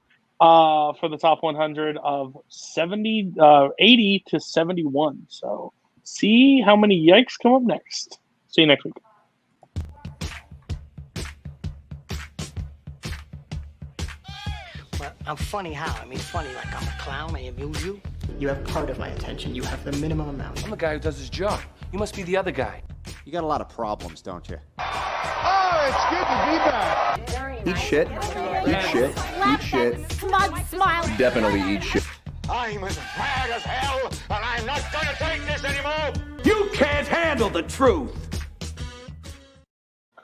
for the top 100 of 80 to 71. So see how many yikes come up next. See you next week. Well, I'm funny how? I mean, funny like I'm a clown. I amuse you. You have part of my attention. You have the minimum amount. I'm the guy who does his job. You must be the other guy. You got a lot of problems, don't you? Oh, it's good to be back. Eat shit. Eat shit. Eat shit. Smug smile. Definitely eat shit. I'm as mad as hell, and I'm not gonna take this anymore. You can't handle the truth.